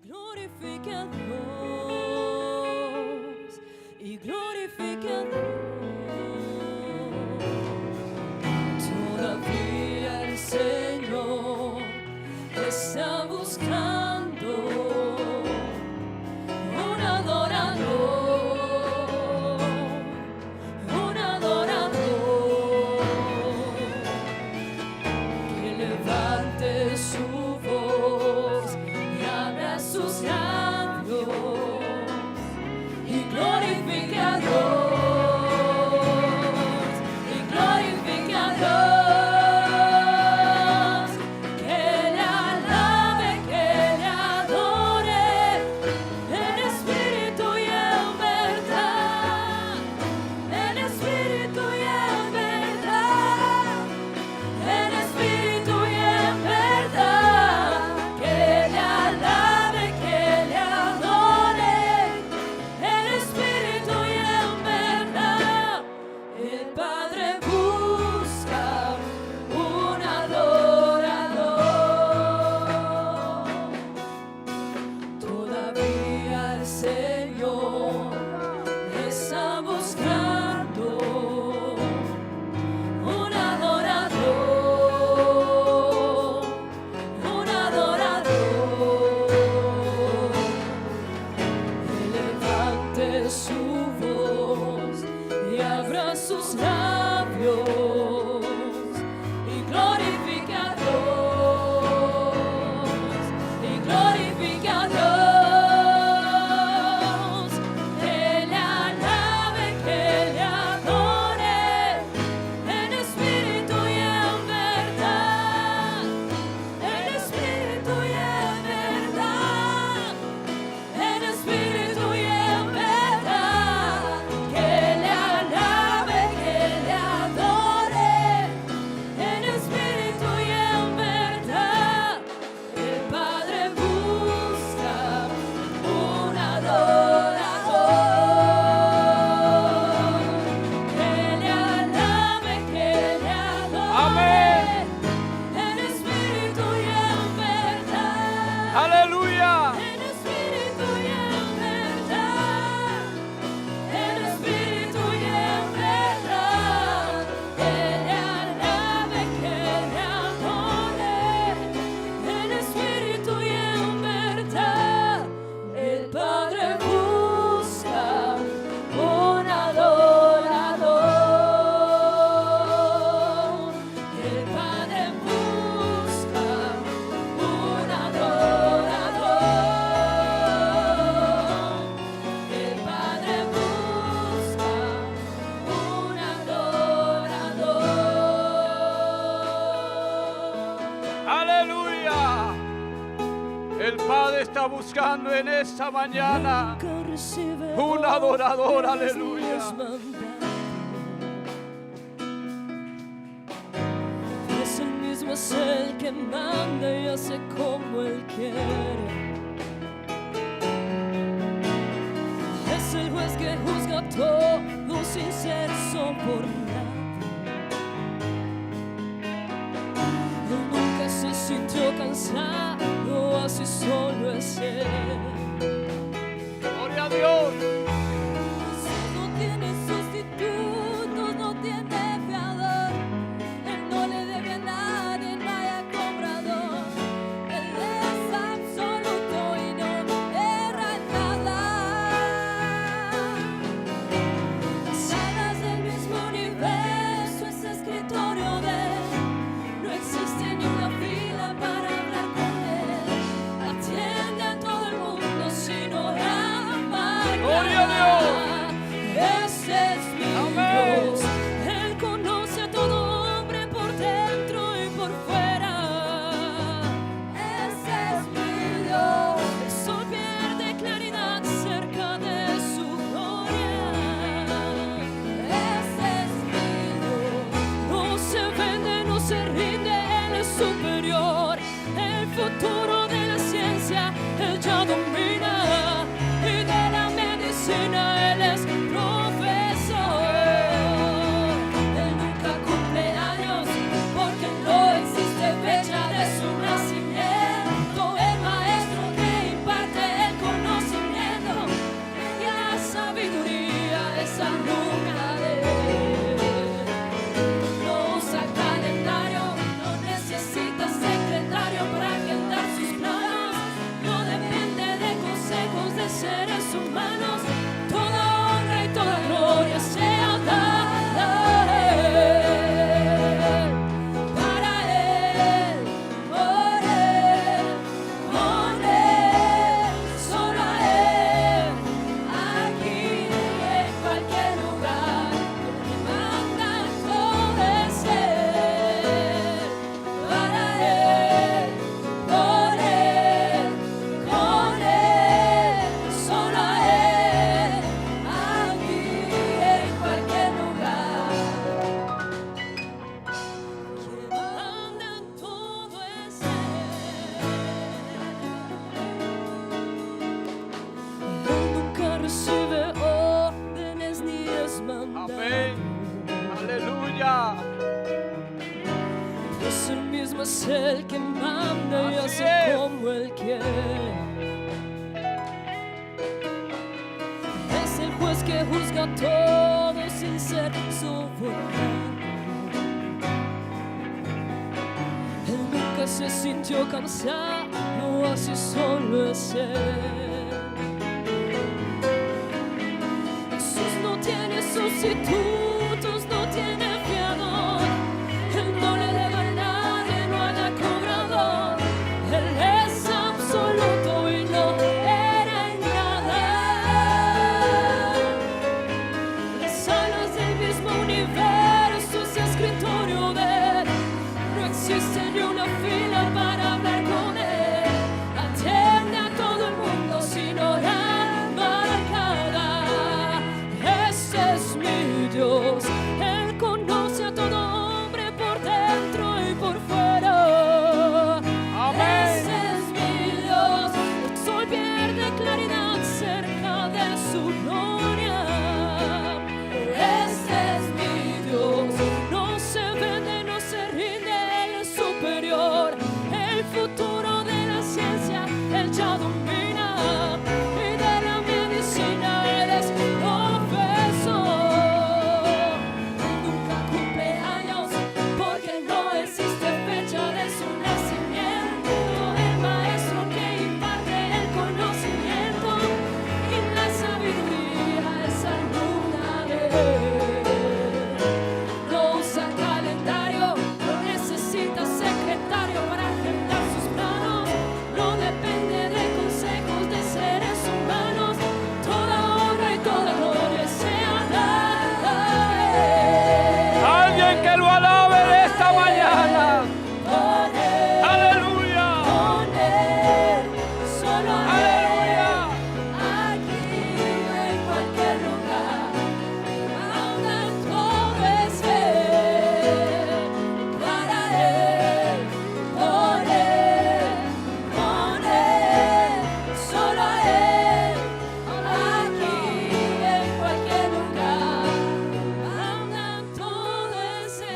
y glorifique a Dios, y glorifique a Dios. Todavía el Señor está buscando un adorador, un adorador que levante su voz y abra sus labios y glorifique a Dios. Buscando en esta mañana un adorador, aleluya. Es el mismo, es el que manda y hace como él quiere. Es el juez que juzga todo sin ser sobornado. Él nunca se sintió cansado, así solo es él. Gloria a Dios. No tiene sustituto, no tiene fiador. Él no le debe a nadie, no haya comprador. Él es absoluto y no erra en nada. Las alas del mismo universo es escritorio de él. No existe ni una fila para hablar con él. Atiende a todo el mundo sino ama. Gloria a Dios. Ese es mi Dios. Él conoce a todo hombre por dentro y por fuera. Ese es mi Dios. El sol pierde claridad cerca de su gloria. Ese es mi Dios. No se vende, no se rinde, Él es superior. El futuro de la ciencia, Él ya domina. Y de la medicina, Él es profesor. Él nunca cumple años porque no existe fecha de su nacimiento. El maestro que imparte aleluya. Pues el mismo es el que manda y Así hace es. como Él quiere. Es el juez que juzga a todos sin ser soberano. Él nunca se sintió cansado, así solo es Él. Jesús no tiene sustitutos, no tiene fiador. Él no le debe a nadie, no haya cobrador. Él es absoluto y no era en nada. Las alas del mismo universo es escritorio de Él. No existe ni una fila para hablar con Él. Atiende a todo el mundo sin hora marcada. Ese es mi Dios. Él conoce a todo hombre por dentro y por fuera. Amén. Ese es mi Dios. El sol pierde claridad cerca de su gloria. Ese es mi Dios. No se vende, no se rinde, Él es superior. El futuro de la ciencia, Él ya domina. Y de la medicina, Él es profesor. Nunca cumple años, porque no existe fecha de su nacimiento. El maestro que imparte el conocimiento y la sabiduría es alumna de Él. No usa calendario, no necesita secretario para agendar sus planos. No depende de consejos de seres humanos. Toda honra y toda gloria sea dada a Él. Alguien que lo alabe en esta mañana. Con Él, Aleluya. con Él, solo a Aleluya. Él. Aquí en cualquier lugar, ahora todo es Él. Para Él, con Él, solo a Él. Aquí en cualquier lugar, ahora todo es Él.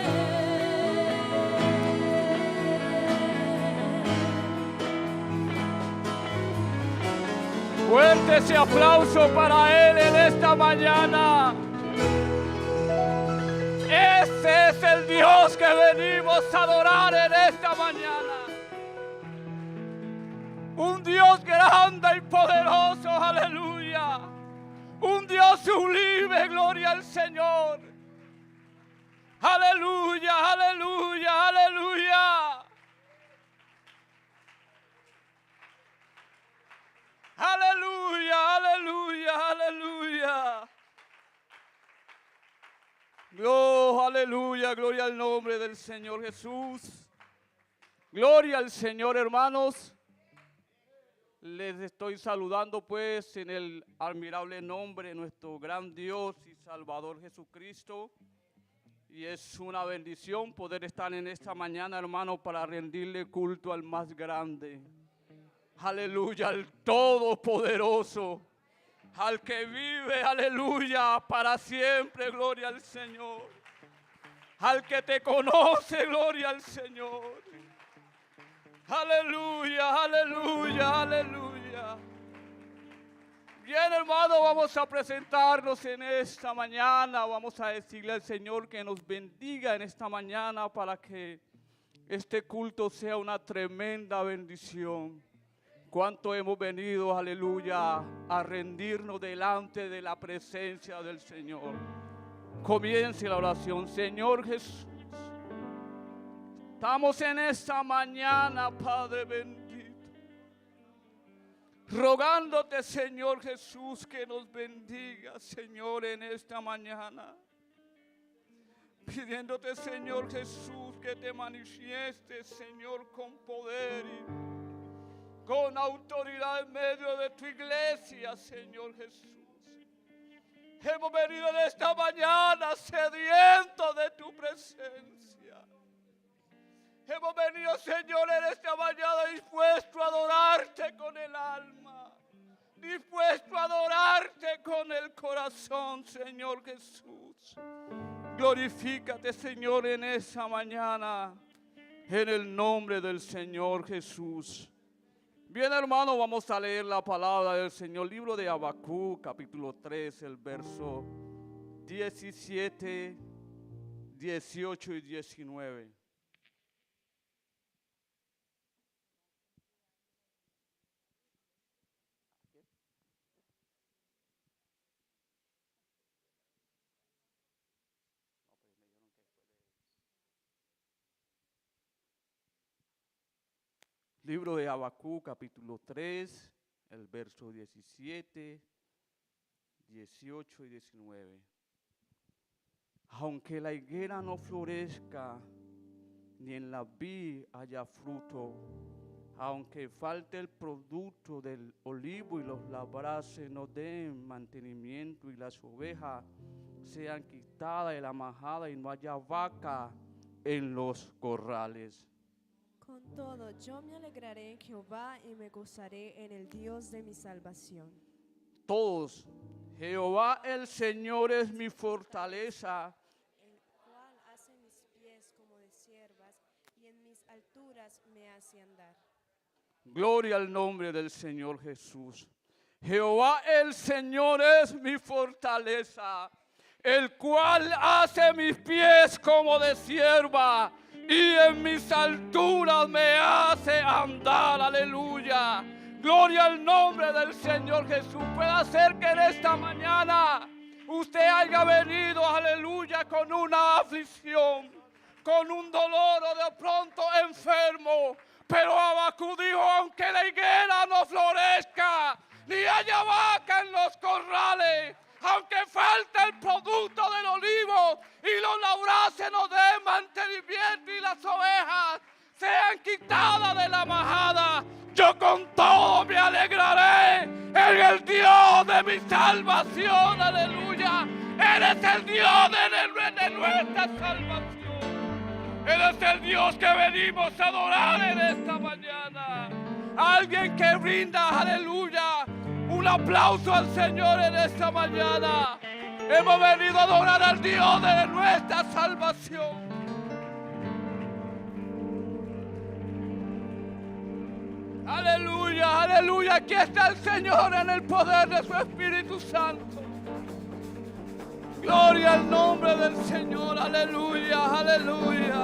Fuerte ese aplauso para Él en esta mañana. Ese es el Dios que venimos a adorar en esta mañana. Un Dios grande y poderoso, aleluya. Un Dios sublime, gloria al Señor. Aleluya, aleluya, aleluya. Aleluya, aleluya, aleluya. Oh, aleluya, gloria al nombre del Señor Jesús. Gloria al Señor, hermanos. Les estoy saludando pues en el admirable nombre de nuestro gran Dios y Salvador Jesucristo. Y es una bendición poder estar en esta mañana, hermano, para rendirle culto al más grande. Aleluya, al Todopoderoso, al que vive, aleluya, para siempre, gloria al Señor. Al que te conoce, gloria al Señor. Aleluya, aleluya, aleluya. Bien, hermano, vamos a presentarnos en esta mañana. Vamos a decirle al Señor que nos bendiga en esta mañana para que este culto sea una tremenda bendición. Cuánto hemos venido, aleluya, a rendirnos delante de la presencia del Señor. Comience la oración. Señor Jesús, estamos en esta mañana, Padre bendito, rogándote, Señor Jesús, que nos bendiga, Señor, en esta mañana. Pidiéndote, Señor Jesús, que te manifiestes, Señor, con poder y con autoridad en medio de tu iglesia, Señor Jesús. Hemos venido en esta mañana sedientos de tu presencia. Hemos venido, Señor, en esta mañana dispuesto a adorarte con el alma, dispuesto a adorarte con el corazón, Señor Jesús. Glorifícate, Señor, en esa mañana, en el nombre del Señor Jesús. Bien, hermano, vamos a leer la palabra del Señor, libro de Habacuc, capítulo 3, el verso 17, 18 y 19. Libro de Habacuc, capítulo 3, el verso 17, 18 y 19. Aunque la higuera no florezca, ni en la vid haya fruto, aunque falte el producto del olivo y los labraces no den mantenimiento y las ovejas sean quitadas de la majada y no haya vaca en los corrales. Con todo, yo me alegraré en Jehová y me gozaré en el Dios de mi salvación. Todos, Jehová el Señor es mi fortaleza. El cual hace mis pies como de ciervas y en mis alturas me hace andar. Gloria al nombre del Señor Jesús. Jehová el Señor es mi fortaleza, el cual hace mis pies como de cierva y en mis alturas me hace andar. Aleluya. Gloria al nombre del Señor Jesús. Puede ser que en esta mañana usted haya venido, aleluya, con una aflicción, con un dolor o de pronto enfermo. Pero Habacuc dijo, aunque la higuera no florezca, ni haya vaca en los corrales, aunque falte el producto del olivo y los labraces no den mantenimiento y las ovejas sean quitadas de la majada, yo con todo me alegraré en el Dios de mi salvación. Aleluya. Eres el Dios de nuestra salvación. Eres el Dios que venimos a adorar en esta mañana. Alguien que brinda, aleluya, un aplauso al Señor en esta mañana. Hemos venido a adorar al Dios de nuestra salvación. Aleluya, aleluya. Aquí está el Señor en el poder de su Espíritu Santo. Gloria al nombre del Señor. Aleluya, aleluya.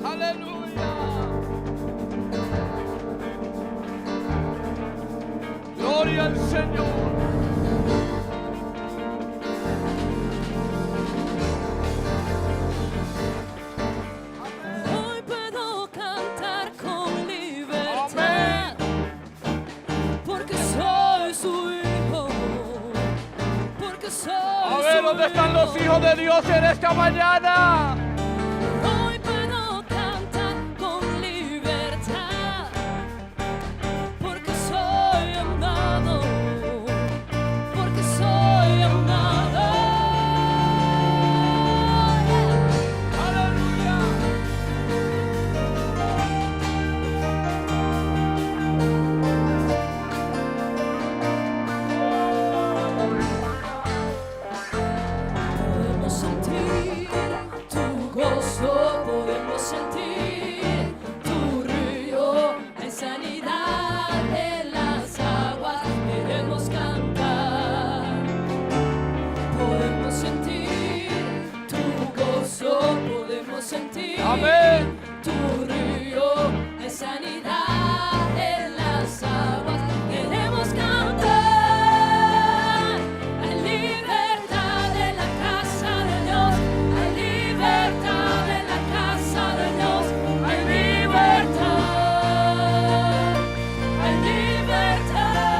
Aleluya. Gloria al Señor. Hoy puedo cantar con libertad, porque soy su hijo, porque soy A ver, su ¿dónde están los hijo? hijos de Dios en esta mañana? Hoy puedo cantar con libertad, porque soy amado, porque soy amado. Aleluya. Podemos sentir tu gozo, podemos sentir tu río, hay sanidad en las aguas, queremos cantar. Podemos sentir tu gozo, podemos sentir Amén. tu río, hay sanidad en las aguas, queremos cantar. Hay libertad en la casa de Dios, hay libertad en la casa de Dios, hay libertad, hay libertad,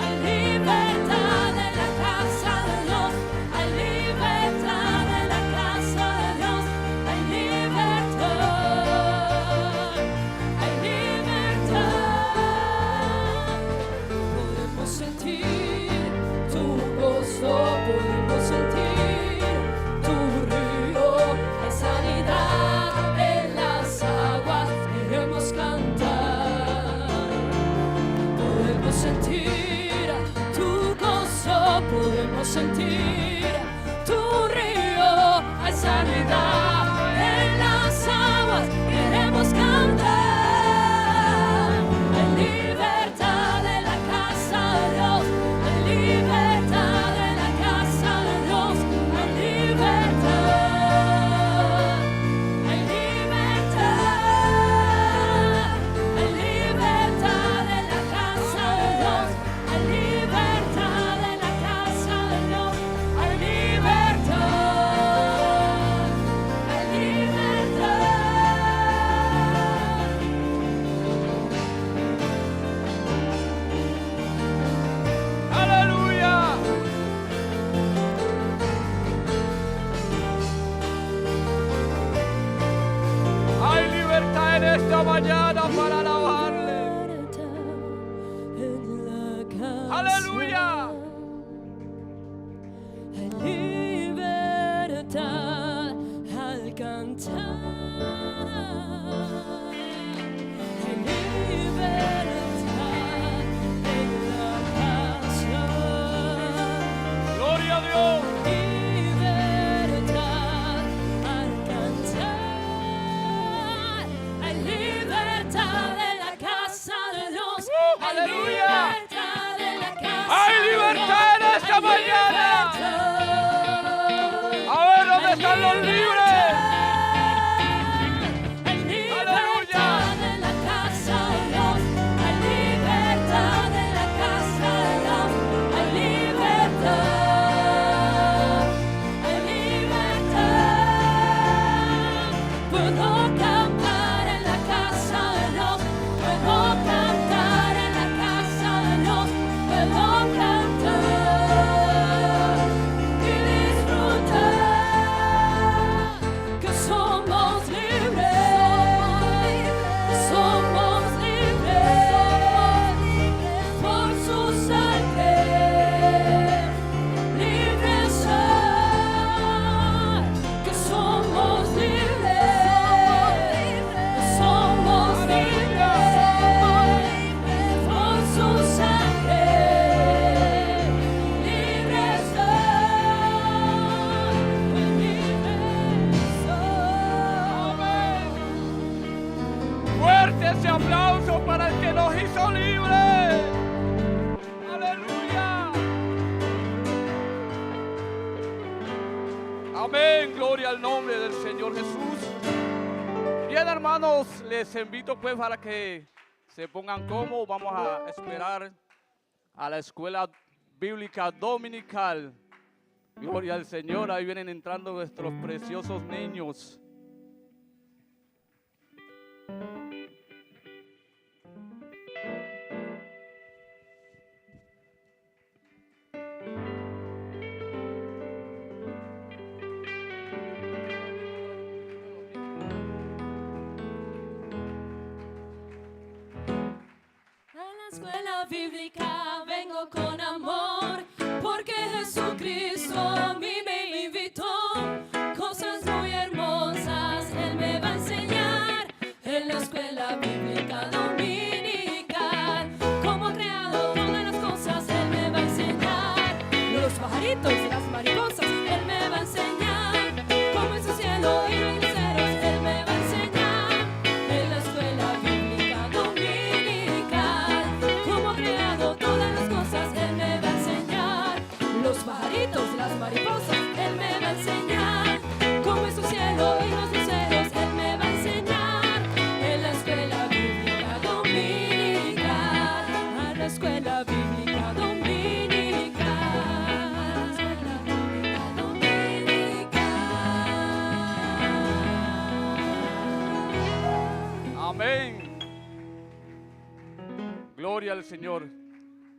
hay libertad en la casa de Dios, hay libertad en la casa de Dios, en esta mañana para alabarle. Aleluya. Hay libertad al cantar. Hay libertad en la casa. Gloria a Dios. Libertad al cantar. Hay libertad en la casa de Dios. Hay aleluya. libertad en la casa. Hay libertad en esta mañana. A ver dónde están los libres. Hay libertad en la casa de Dios. Hay libertad en la casa de Dios. Hay libertad. Hay libertad. Puedo cantar en la casa de Dios. Puedo cantar en la casa de Dios. Puedo cantar y disfrutar que somos libres. Somos libres por su sangre. Libres soy, que somos libres. Somos libres por su sangre. Libres soy. Fuerte ese aplauso para el que nos hizo libres. Aleluya. Amén. Gloria al nombre del Señor Jesús. Bien, hermanos, les invito pues para que se pongan cómodos. Vamos a esperar a la escuela bíblica dominical. Gloria al Señor. Ahí vienen entrando nuestros preciosos niños. A la escuela bíblica vengo con amor, porque Jesucristo a mí me invitó. Cosas muy hermosas Él me va a enseñar en la escuela bíblica dominical. Como ha creado todas las cosas Él me va a enseñar. Los pajaritos y las mariposas Él me va a enseñar. Como es el cielo y los luceros Él me va a enseñar. En la escuela bíblica dominical. Como ha creado todas las cosas Él me va a enseñar. Los pajaritos y las mariposas Él me va a enseñar. Como es el cielo y los luceros Él me va a enseñar. En la escuela bíblica dominical. A la escuela bíblica dominical. Amén. Gloria al Señor.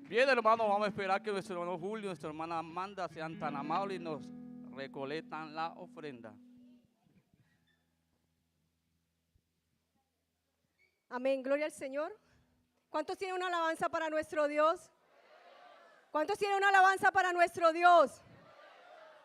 Bien, hermanos, vamos a esperar que nuestro hermano Julio y nuestra hermana Amanda sean tan amables y nos recolectan la ofrenda. Amén, gloria al Señor. ¿Cuántos tienen una alabanza para nuestro Dios? ¿Cuántos tienen una alabanza para nuestro Dios?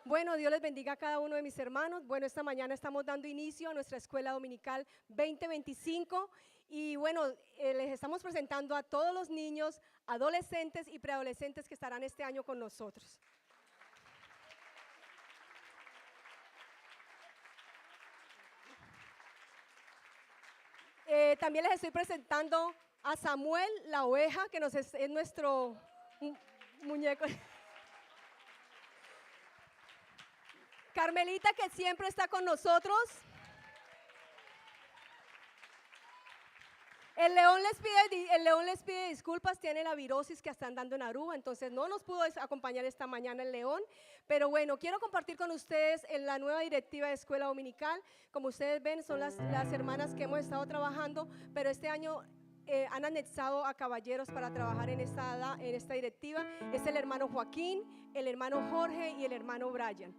Bueno, Dios les bendiga a cada uno de mis hermanos. Bueno, esta mañana estamos dando inicio a nuestra escuela dominical 2025 y bueno, les estamos presentando a todos los niños, adolescentes y preadolescentes que estarán este año con nosotros. También les estoy presentando a Samuel, la oveja, que es nuestro muñeco. Carmelita, que siempre está con nosotros. El león les pide disculpas, tiene la virosis que están dando en Aruba, entonces no nos pudo acompañar esta mañana el león. Pero bueno, quiero compartir con ustedes en la nueva directiva de escuela dominical. Como ustedes ven, son las hermanas que hemos estado trabajando, pero este año han anexado a caballeros para trabajar en esta directiva. Es el hermano Joaquín, el hermano Jorge y el hermano Brian.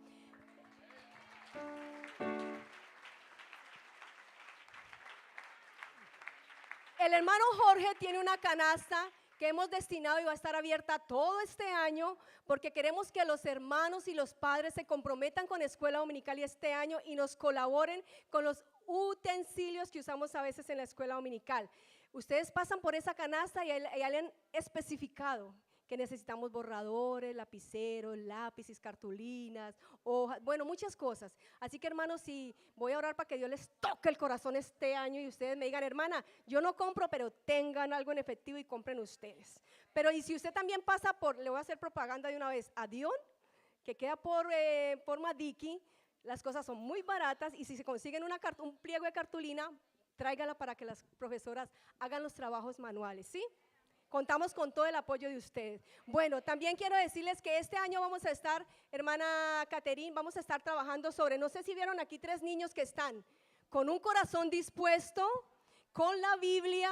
El hermano Jorge tiene una canasta que hemos destinado y va a estar abierta todo este año porque queremos que los hermanos y los padres se comprometan con Escuela Dominical y este año y nos colaboren con los utensilios que usamos a veces en la Escuela Dominical. Ustedes pasan por esa canasta y ahí le han especificado que necesitamos borradores, lapiceros, lápices, cartulinas, hojas, bueno, muchas cosas. Así que hermanos, si voy a orar para que Dios les toque el corazón este año y ustedes me digan, hermana, yo no compro, pero tengan algo en efectivo y compren ustedes. Pero y si usted también pasa por, le voy a hacer propaganda de una vez, a Dion, que queda por Madiki, las cosas son muy baratas y si se consiguen un pliego de cartulina, tráigala para que las profesoras hagan los trabajos manuales, ¿sí? Contamos con todo el apoyo de ustedes. Bueno, también quiero decirles que este año vamos a estar, hermana Caterín, vamos a estar trabajando sobre, no sé si vieron aquí 3 niños que están con un corazón dispuesto, con la Biblia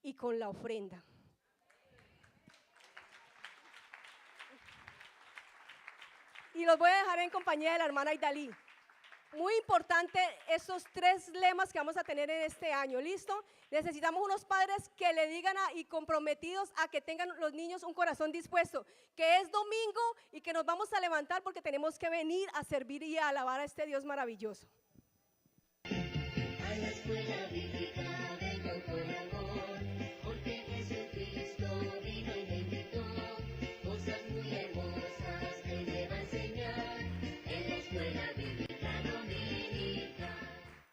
y con la ofrenda. Y los voy a dejar en compañía de la hermana Idalí. Muy importante esos 3 lemas que vamos a tener en este año, ¿listo? Necesitamos unos padres que le digan y comprometidos a que tengan los niños un corazón dispuesto, que es domingo y que nos vamos a levantar porque tenemos que venir a servir y a alabar a este Dios maravilloso. A la escuela bíblica vengo con amor, porque Jesucristo vino y me invitó, cosas muy hermosas que me va a enseñar en la escuela bíblica dominical.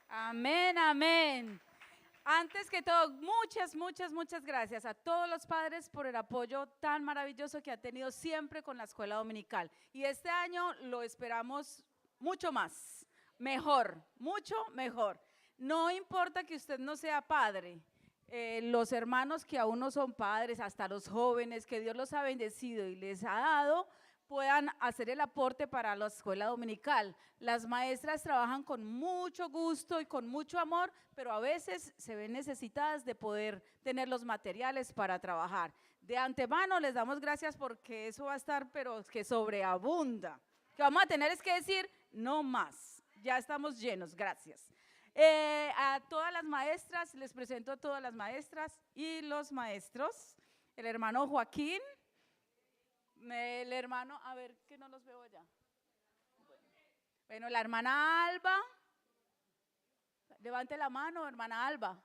Amén, amén. Antes que todo, muchas gracias a todos los padres por el apoyo tan maravilloso que ha tenido siempre con la escuela dominical. Y este año lo esperamos mucho más, mejor, mucho mejor. No importa que usted no sea padre, los hermanos que aún no son padres, hasta los jóvenes que Dios los ha bendecido y les ha dado, puedan hacer el aporte para la escuela dominical. Las maestras trabajan con mucho gusto y con mucho amor, pero a veces se ven necesitadas de poder tener los materiales para trabajar. De antemano les damos gracias porque eso va a estar, pero que sobreabunda. Que vamos a tener es que decir, no más, ya estamos llenos, gracias. A todas las maestras, les presento a todas las maestras y los maestros, el hermano Joaquín, el hermano, a ver, que no los veo allá. Bueno, la hermana Alba, levante la mano, hermana Alba.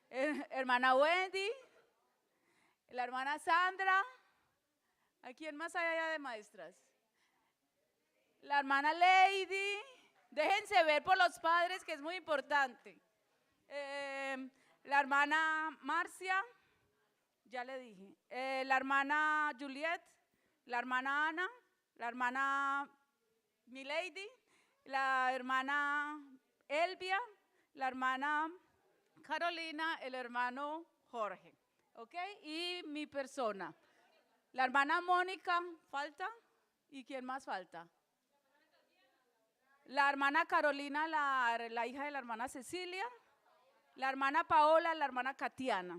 Hermana Wendy, la hermana Sandra. ¿A quién más hay allá de maestras? La hermana Lady. Déjense ver por los padres, que es muy importante. La hermana Marcia. Ya le dije, la hermana Juliet, la hermana Ana, la hermana Milady, la hermana Elvia, la hermana Carolina, el hermano Jorge, ¿ok? Y mi persona. La hermana Mónica, ¿falta? ¿Y quién más falta? La hermana Carolina, la hija de la hermana Cecilia, la hermana Paola, la hermana Katiana.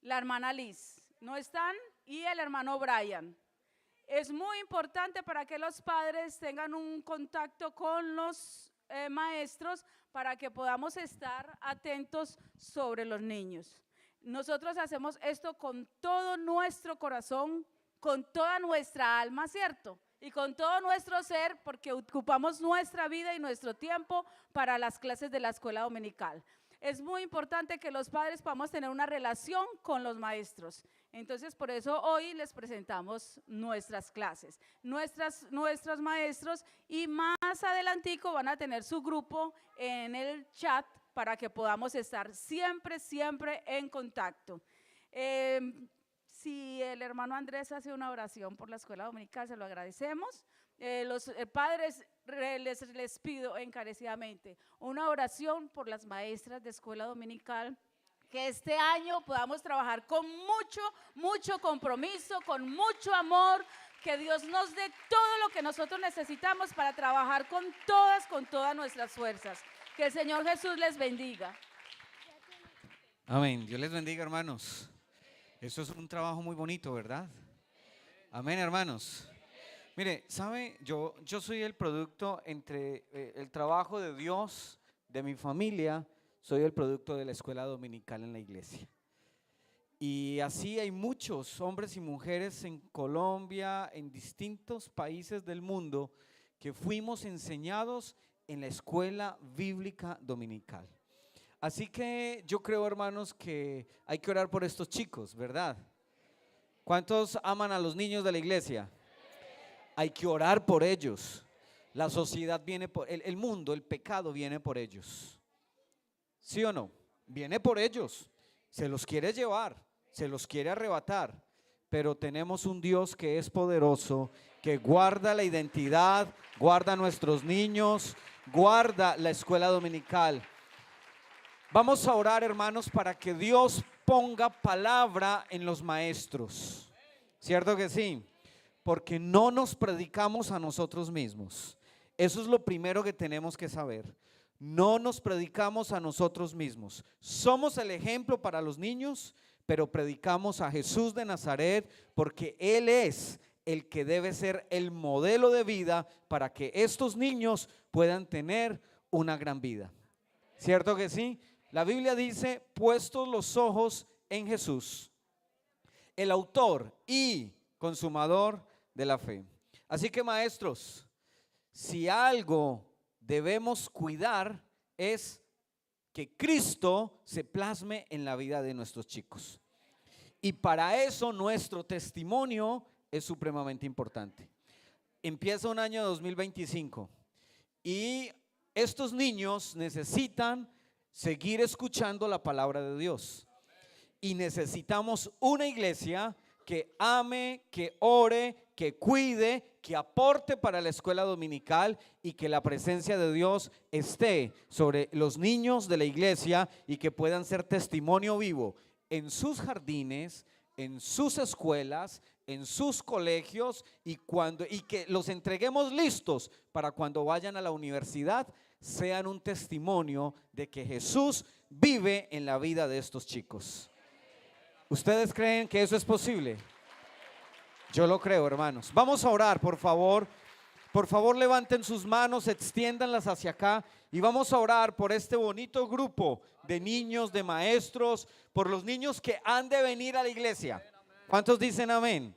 La hermana Liz, ¿no están? Y el hermano Brian. Es muy importante para que los padres tengan un contacto con los maestros para que podamos estar atentos sobre los niños. Nosotros hacemos esto con todo nuestro corazón, con toda nuestra alma, ¿cierto? Y con todo nuestro ser, porque ocupamos nuestra vida y nuestro tiempo para las clases de la escuela dominical. Es muy importante que los padres podamos tener una relación con los maestros. Entonces, por eso hoy les presentamos nuestras clases, nuestros maestros, y más adelantico van a tener su grupo en el chat para que podamos estar siempre en contacto. Si el hermano Andrés hace una oración por la escuela dominical, se lo agradecemos. Los padres les pido encarecidamente una oración por las maestras de escuela dominical, que este año podamos trabajar con mucho compromiso, con mucho amor, que Dios nos dé todo lo que nosotros necesitamos para trabajar con todas nuestras fuerzas. Que el Señor Jesús les bendiga. Amén. Dios les bendiga, hermanos. Eso es un trabajo muy bonito, ¿verdad? Amén, hermanos. Mire, ¿sabe? Yo soy el producto entre el trabajo de Dios, de mi familia, soy el producto de la escuela dominical en la iglesia. Y así hay muchos hombres y mujeres en Colombia, en distintos países del mundo, que fuimos enseñados en la escuela bíblica dominical. Así que yo creo, hermanos, que hay que orar por estos chicos, ¿verdad? ¿Cuántos aman a los niños de la iglesia? Hay que orar por ellos. La sociedad viene por, el mundo, el pecado viene por ellos. ¿Sí o no? Viene por ellos. Se los quiere llevar, se los quiere arrebatar. Pero tenemos un Dios que es poderoso, que guarda la identidad, guarda a nuestros niños, guarda la escuela dominical. Vamos a orar, hermanos, para que Dios ponga palabra en los maestros. ¿Cierto que sí? Porque no nos predicamos a nosotros mismos. Eso es lo primero que tenemos que saber. No nos predicamos a nosotros mismos. Somos el ejemplo para los niños, pero predicamos a Jesús de Nazaret porque Él es el que debe ser el modelo de vida para que estos niños puedan tener una gran vida. ¿Cierto que sí? La Biblia dice, puestos los ojos en Jesús, el autor y consumador de la fe. Así que, maestros, si algo debemos cuidar es que Cristo se plasme en la vida de nuestros chicos. Y para eso nuestro testimonio es supremamente importante. Empieza un año 2025 y estos niños necesitan seguir escuchando la palabra de Dios. Y necesitamos una iglesia que ame, que ore, que cuide, que aporte para la escuela dominical y que la presencia de Dios esté sobre los niños de la iglesia y que puedan ser testimonio vivo en sus jardines, en sus escuelas, en sus colegios y que los entreguemos listos para cuando vayan a la universidad sean un testimonio de que Jesús vive en la vida de estos chicos. ¿Ustedes creen que eso es posible? Yo lo creo, hermanos. Vamos a orar, por favor. Por favor, levanten sus manos, extiéndanlas hacia acá y vamos a orar por este bonito grupo de niños, de maestros, por los niños que han de venir a la iglesia. ¿Cuántos dicen amén?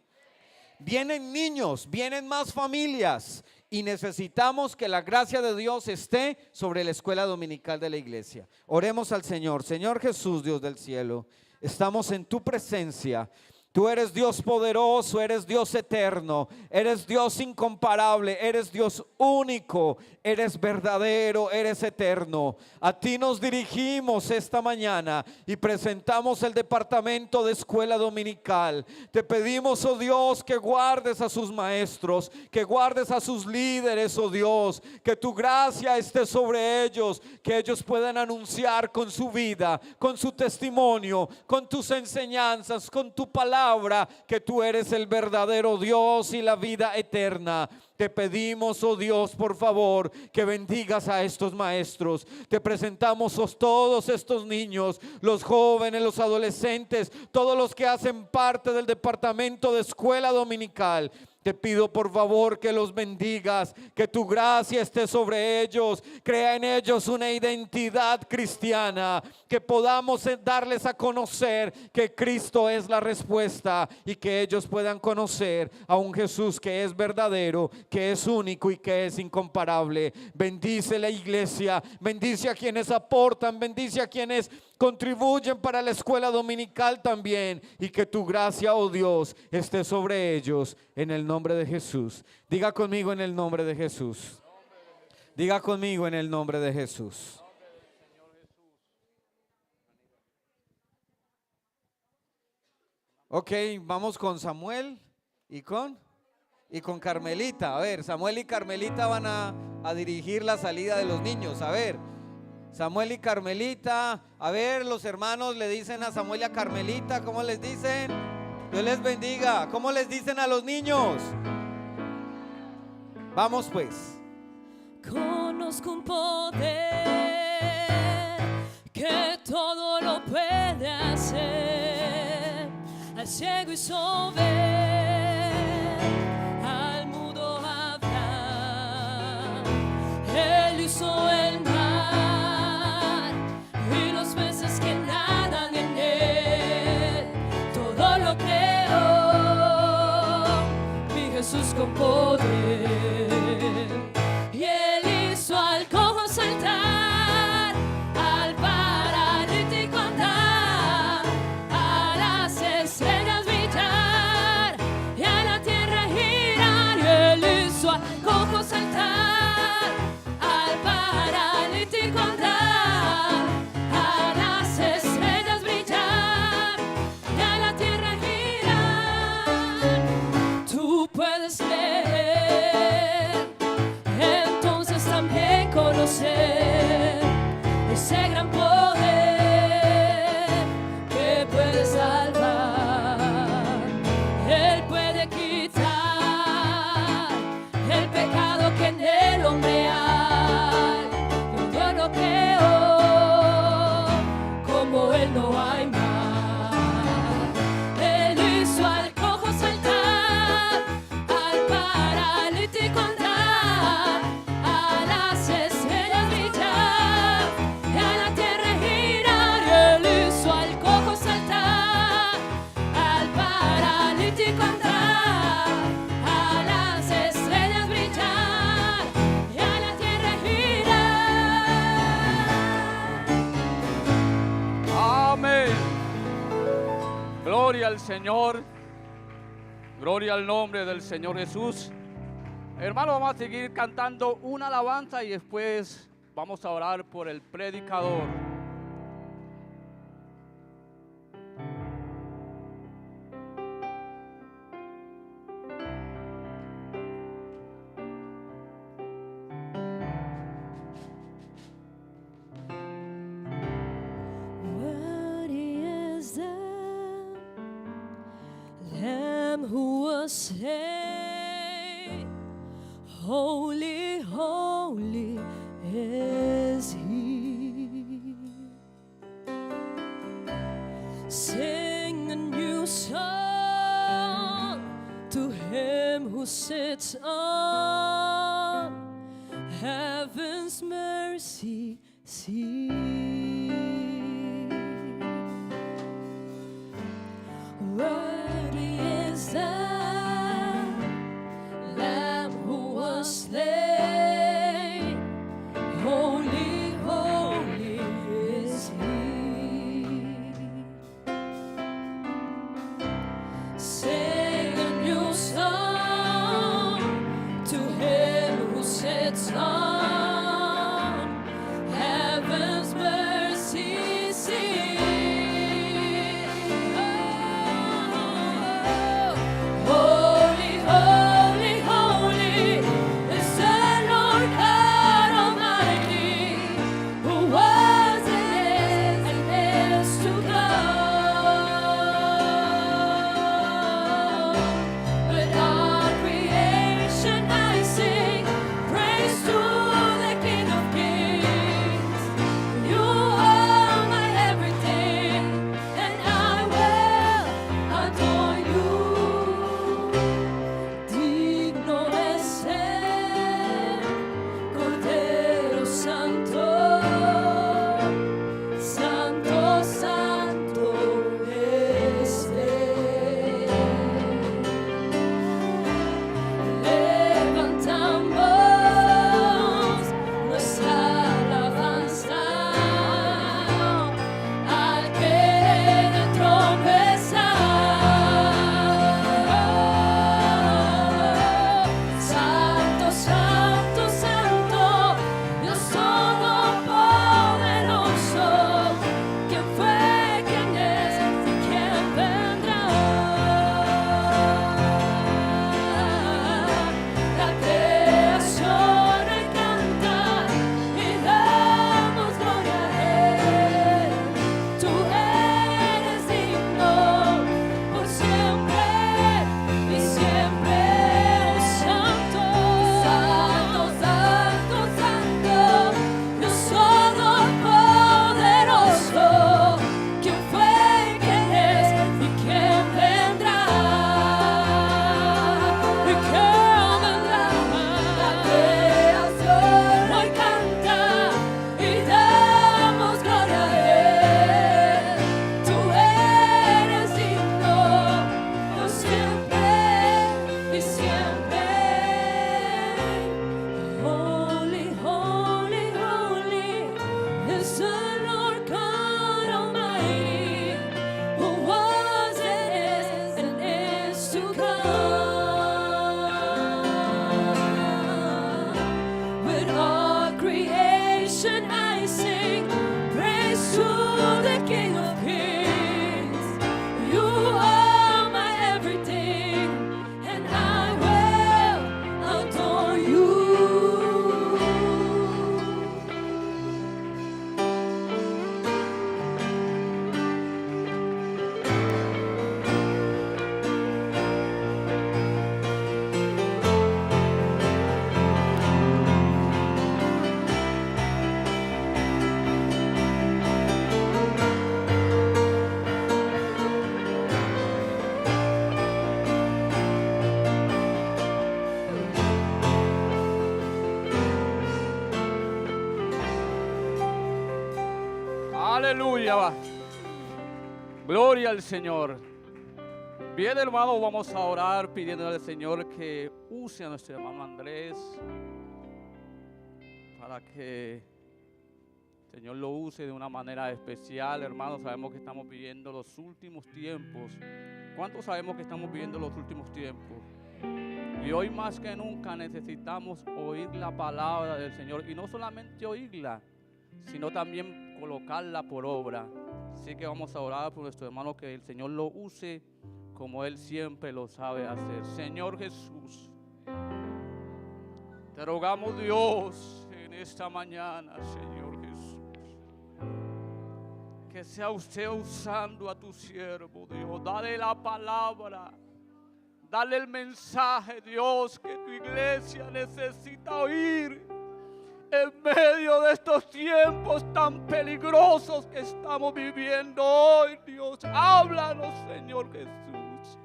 Vienen niños, vienen más familias y necesitamos que la gracia de Dios esté sobre la escuela dominical de la iglesia. Oremos al Señor. Señor Jesús, Dios del cielo, estamos en tu presencia. Tú eres Dios poderoso, eres Dios eterno, eres Dios incomparable, eres Dios único, eres verdadero, eres eterno. A ti nos dirigimos esta mañana y presentamos el departamento de escuela dominical. Te pedimos, oh Dios, que guardes a sus maestros, que guardes a sus líderes, oh Dios, que tu gracia esté sobre ellos, que ellos puedan anunciar con su vida, con su testimonio, con tus enseñanzas, con tu palabra, que tú eres el verdadero Dios y la vida eterna. Te pedimos, oh Dios, por favor, que bendigas a estos maestros. Te presentamos todos estos niños, los jóvenes, los adolescentes, todos los que hacen parte del departamento de escuela dominical. Te pido por favor que los bendigas, que tu gracia esté sobre ellos, crea en ellos una identidad cristiana, que podamos darles a conocer que Cristo es la respuesta y que ellos puedan conocer a un Jesús que es verdadero, que es único y que es incomparable. Bendice la iglesia, bendice a quienes aportan, bendice a quienes contribuyen para la escuela dominical también y que tu gracia, oh Dios, esté sobre ellos en el nombre de Jesús. Diga conmigo en el nombre de Jesús. Diga conmigo en el nombre de Jesús. Ok, vamos con Samuel y con Carmelita. A ver, Samuel y Carmelita van a dirigir la salida de los niños. A ver, Samuel y Carmelita. A ver, los hermanos le dicen a Samuel y a Carmelita, ¿cómo les dicen? Dios les bendiga. ¿Cómo les dicen a los niños? Vamos pues. Conozco un poder que todo lo puede hacer. Al ciego hizo ver, al mudo hablar. Él hizo el mar y reconocer ese gran poder que puede salvar. Él puede quitar el pecado que en el hombre hay. Dios lo creó, como Él no hay más. Él hizo al cojo saltar, al paralítico andar, a las estrellas brillar y a la tierra girar. Él hizo al cojo saltar, al paralítico andar, a las estrellas brillar y a la tierra girar. Amén. Gloria al Señor. Gloria al nombre del Señor Jesús. Hermano, vamos a seguir cantando una alabanza y después vamos a orar por el predicador. Worthy is the Lamb who was slain. Holy, holy is He. Sing a new song to Him who sits on heaven's mercy seat. Worthy is the Lamb who was slain. Holy, holy is He. Sing a new song to Him who sits on heaven's mercy. Aleluya. Gloria al Señor. Bien, hermanos, vamos a orar pidiendo al Señor que use a nuestro hermano Andrés para que el Señor lo use de una manera especial. Hermanos, sabemos que estamos viviendo los últimos tiempos. ¿Cuántos sabemos que estamos viviendo los últimos tiempos? Y hoy más que nunca necesitamos oír la palabra del Señor. Y no solamente oírla, sino también colocarla por obra. Así que vamos a orar por nuestro hermano, que el Señor lo use como Él siempre lo sabe hacer. Señor Jesús, te rogamos, Dios, en esta mañana, Señor Jesús, que sea usted usando a tu siervo, Dios. Dale la palabra, dale el mensaje, Dios, que tu iglesia necesita oír en medio de estos tiempos tan peligrosos que estamos viviendo hoy, Dios. Háblanos, Señor Jesús,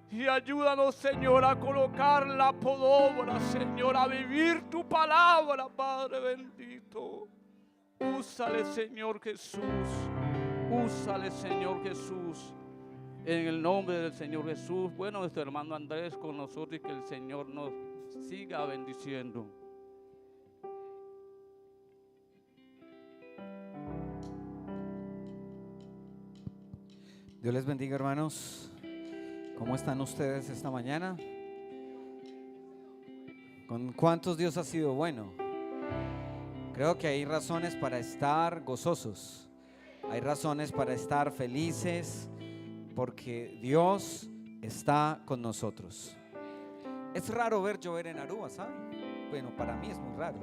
y ayúdanos, Señor, a colocarla por obra, Señor, a vivir tu palabra, Padre bendito. Úsale, Señor Jesús, úsale, Señor Jesús, en el nombre del Señor Jesús. Bueno, nuestro hermano Andrés con nosotros, y que el Señor nos siga bendiciendo. Dios les bendiga, hermanos. ¿Cómo están ustedes esta mañana? ¿Con cuántos Dios ha sido bueno? Creo que hay razones para estar gozosos. Hay razones para estar felices, porque Dios está con nosotros. Es raro ver llover en Aruba, ¿saben? Bueno, para mí es muy raro.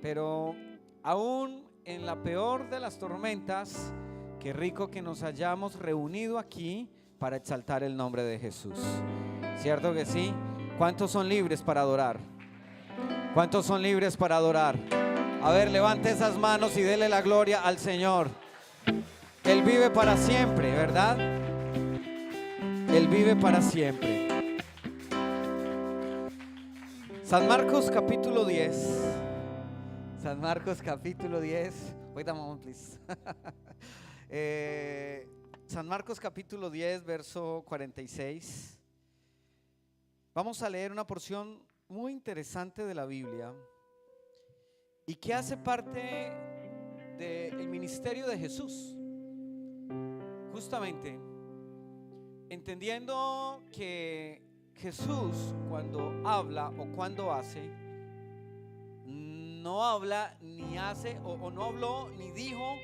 Pero aún en la peor de las tormentas, qué rico que nos hayamos reunido aquí para exaltar el nombre de Jesús. ¿Cierto que sí? ¿Cuántos son libres para adorar? ¿Cuántos son libres para adorar? A ver, levante esas manos y dele la gloria al Señor. Él vive para siempre, ¿verdad? Él vive para siempre. San Marcos capítulo 10. San Marcos capítulo 10. Wait a moment, please. San Marcos capítulo 10, verso 46. Vamos a leer una porción muy interesante de la Biblia y que hace parte del ministerio de Jesús. Justamente entendiendo que Jesús, cuando habla o cuando hace, no habla ni hace o no habló ni dijo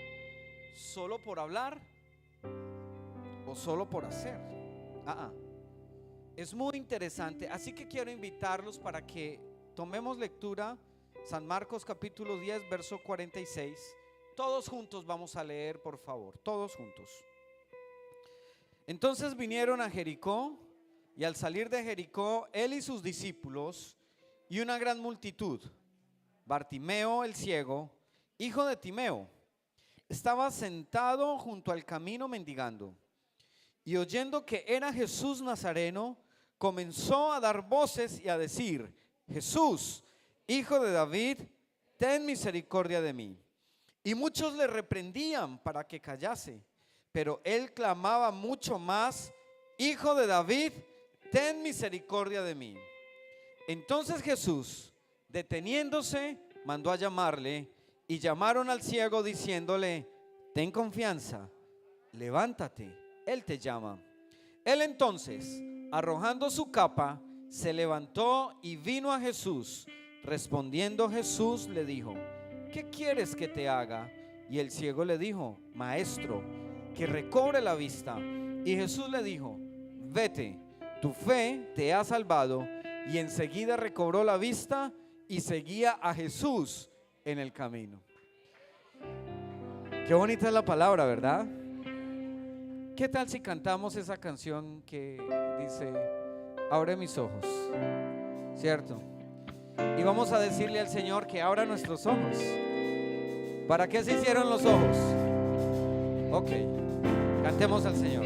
solo por hablar o solo por hacer. Es muy interesante, así que quiero invitarlos para que tomemos lectura. San Marcos capítulo 10, verso 46. Todos juntos vamos a leer, por favor, todos juntos. Entonces vinieron a Jericó, y al salir de Jericó, él y sus discípulos y una gran multitud. Bartimeo el ciego, hijo de Timeo, estaba sentado junto al camino mendigando, y oyendo que era Jesús Nazareno, comenzó a dar voces y a decir: Jesús, hijo de David, ten misericordia de mí. Y muchos le reprendían para que callase, pero él clamaba mucho más: Hijo de David, ten misericordia de mí. Entonces Jesús, deteniéndose, mandó a llamarle, y llamaron al ciego diciéndole: ten confianza, levántate, él te llama. Él entonces, arrojando su capa, se levantó y vino a Jesús. Respondiendo Jesús le dijo: ¿qué quieres que te haga? Y el ciego le dijo: Maestro, que recobre la vista. Y Jesús le dijo: vete, tu fe te ha salvado. Y enseguida recobró la vista y seguía a Jesús en el camino. Qué bonita es la palabra, ¿verdad? ¿Qué tal si cantamos esa canción que dice: abre mis ojos? ¿Cierto? Y vamos a decirle al Señor que abra nuestros ojos. ¿Para qué se hicieron los ojos? Ok, cantemos al Señor.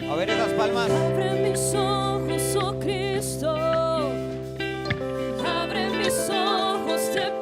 A ver esas palmas. Abre mis ojos, oh Cristo, abre mis ojos, te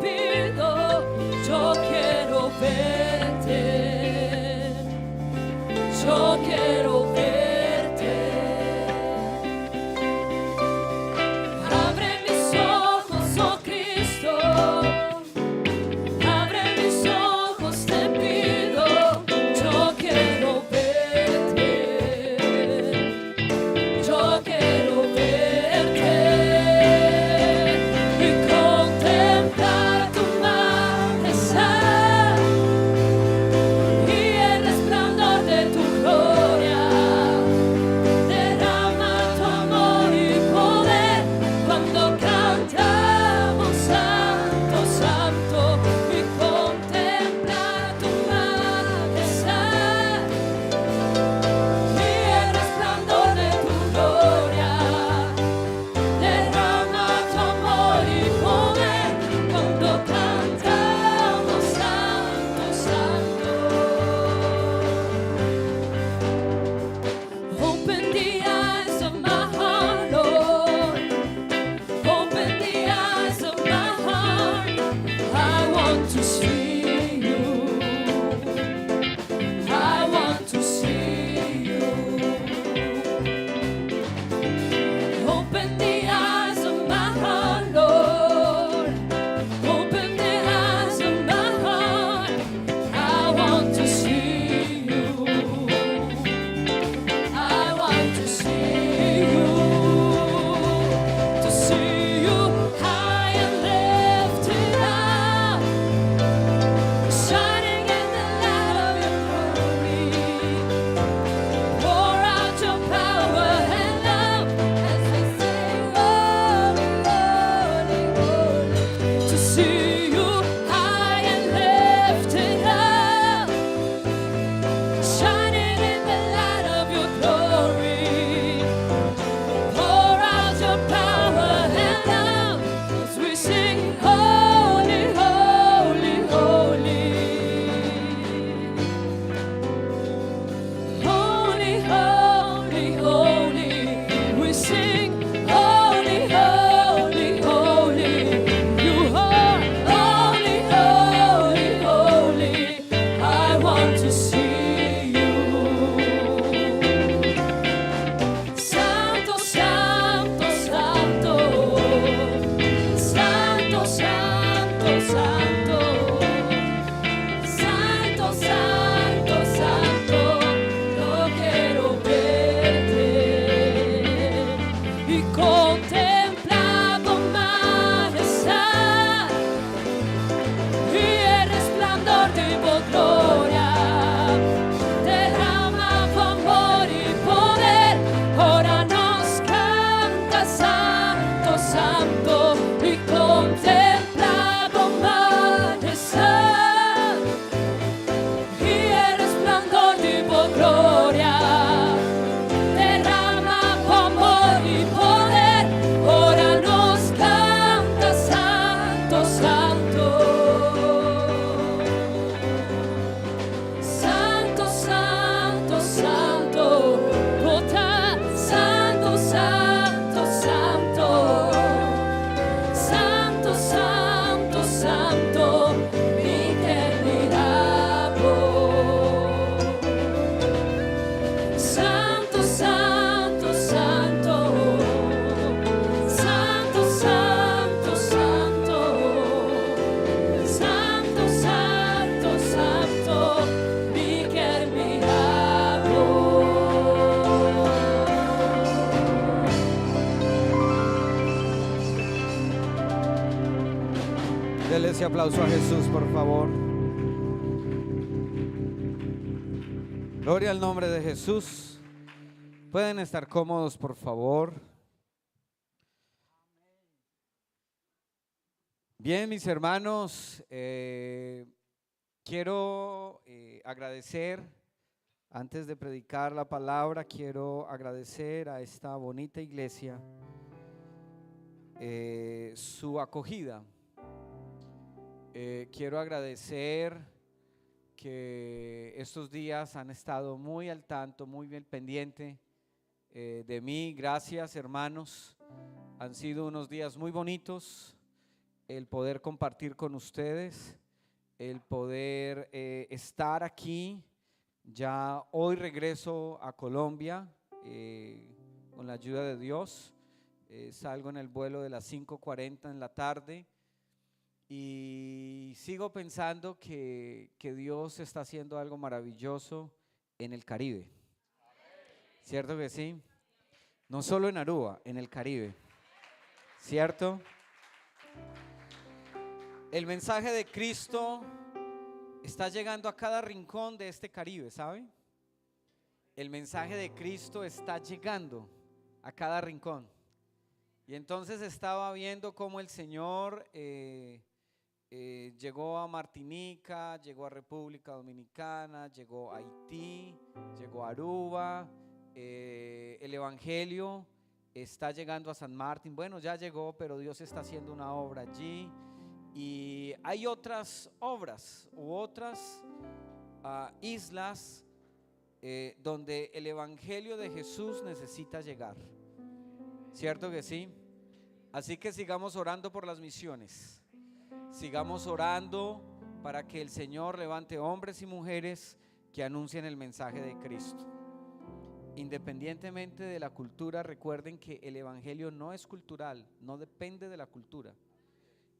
santo y contemplado amanecer y el resplandor de tu gloria. Derrama tu amor y poder, ahora nos canta santo, santo. Santo, santo, santo, brota, santo, santo, santo. Santo, santo, santo, Miguel Mirabo. Santo, santo, santo. Santo, santo, santo. Santo, santo, santo, Miguel Mirabo. Dele ese aplauso a Jesús, por favor. Gloria al nombre de Jesús. Pueden estar cómodos, por favor. Bien, mis hermanos, quiero agradecer, antes de predicar la palabra, quiero agradecer a esta bonita iglesia su acogida. Quiero agradecer que estos días han estado muy al tanto, muy bien pendiente de mí. Gracias, hermanos. Han sido unos días muy bonitos el poder compartir con ustedes, el poder estar aquí. Ya hoy regreso a Colombia con la ayuda de Dios. Salgo en el vuelo de las 5:40 en la tarde. Y sigo pensando que Dios está haciendo algo maravilloso en el Caribe. ¿Cierto que sí? No solo en Aruba, en el Caribe. ¿Cierto? El mensaje de Cristo está llegando a cada rincón de este Caribe, ¿sabe? El mensaje de Cristo está llegando a cada rincón. Y entonces estaba viendo cómo el Señor llegó a Martinica, llegó a República Dominicana, llegó a Haití, llegó a Aruba. El Evangelio está llegando a San Martín. Bueno, ya llegó, pero Dios está haciendo una obra allí. Y hay otras obras u otras islas donde el Evangelio de Jesús necesita llegar. ¿Cierto que sí? Así que sigamos orando por las misiones. Sigamos orando para que el Señor levante hombres y mujeres que anuncien el mensaje de Cristo. Independientemente de la cultura, recuerden que el Evangelio no es cultural, no depende de la cultura.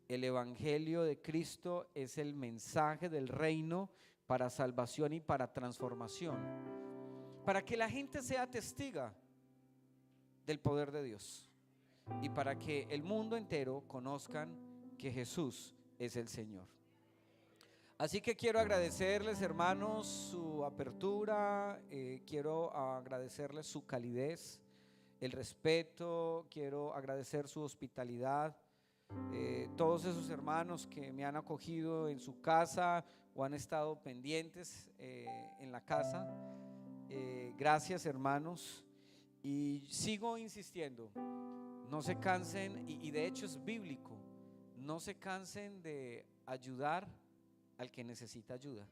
El Evangelio de Cristo es el mensaje del reino para salvación y para transformación, para que la gente sea testiga del poder de Dios y para que el mundo entero conozcan que Jesús es el Señor. Así que quiero agradecerles, hermanos, su apertura, quiero agradecerles su calidez, el respeto, quiero agradecer su hospitalidad. Todos esos hermanos que me han acogido en su casa o han estado pendientes en la casa, gracias, hermanos. Y sigo insistiendo, no se cansen, y de hecho es bíblico, no se cansen de ayudar al que necesita ayuda.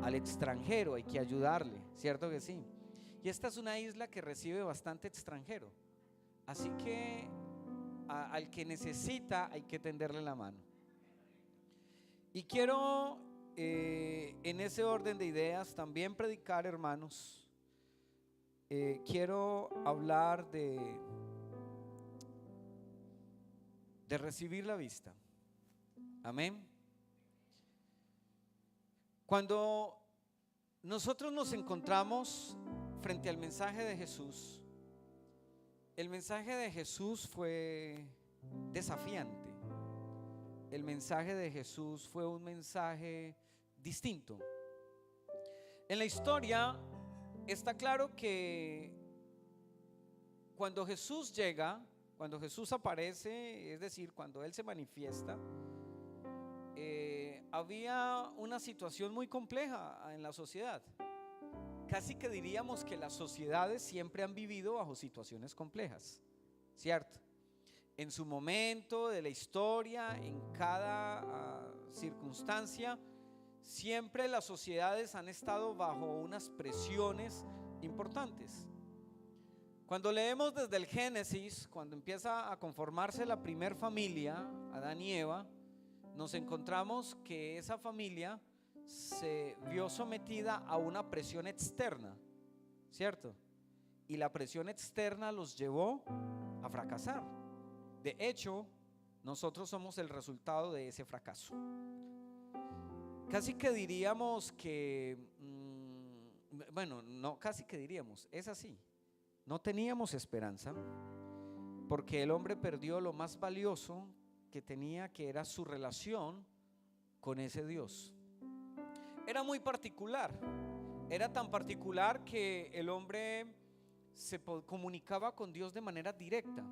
Al extranjero hay que ayudarle, ¿cierto que sí? Y esta es una isla que recibe bastante extranjero, así que al que necesita hay que tenderle la mano. Y quiero en ese orden de ideas también predicar, hermanos. Quiero hablar de recibir la vista. Amén. Cuando nosotros nos encontramos frente al mensaje de Jesús, el mensaje de Jesús fue desafiante. El mensaje de Jesús fue un mensaje distinto. En la historia está claro que cuando Jesús llega Cuando Jesús aparece, es decir, cuando Él se manifiesta, había una situación muy compleja en la sociedad. Casi que diríamos que las sociedades siempre han vivido bajo situaciones complejas, ¿cierto? En su momento de la historia, en cada circunstancia, siempre las sociedades han estado bajo unas presiones importantes. Cuando leemos desde el Génesis, cuando empieza a conformarse la primer familia, Adán y Eva, nos encontramos que esa familia se vio sometida a una presión externa, ¿cierto? Y la presión externa los llevó a fracasar. De hecho, nosotros somos el resultado de ese fracaso. Casi que diríamos que, bueno, no casi que diríamos, es así. No teníamos esperanza porque el hombre perdió lo más valioso que tenía, que era su relación con ese Dios. Era muy particular, era tan particular que el hombre se comunicaba con Dios de manera directa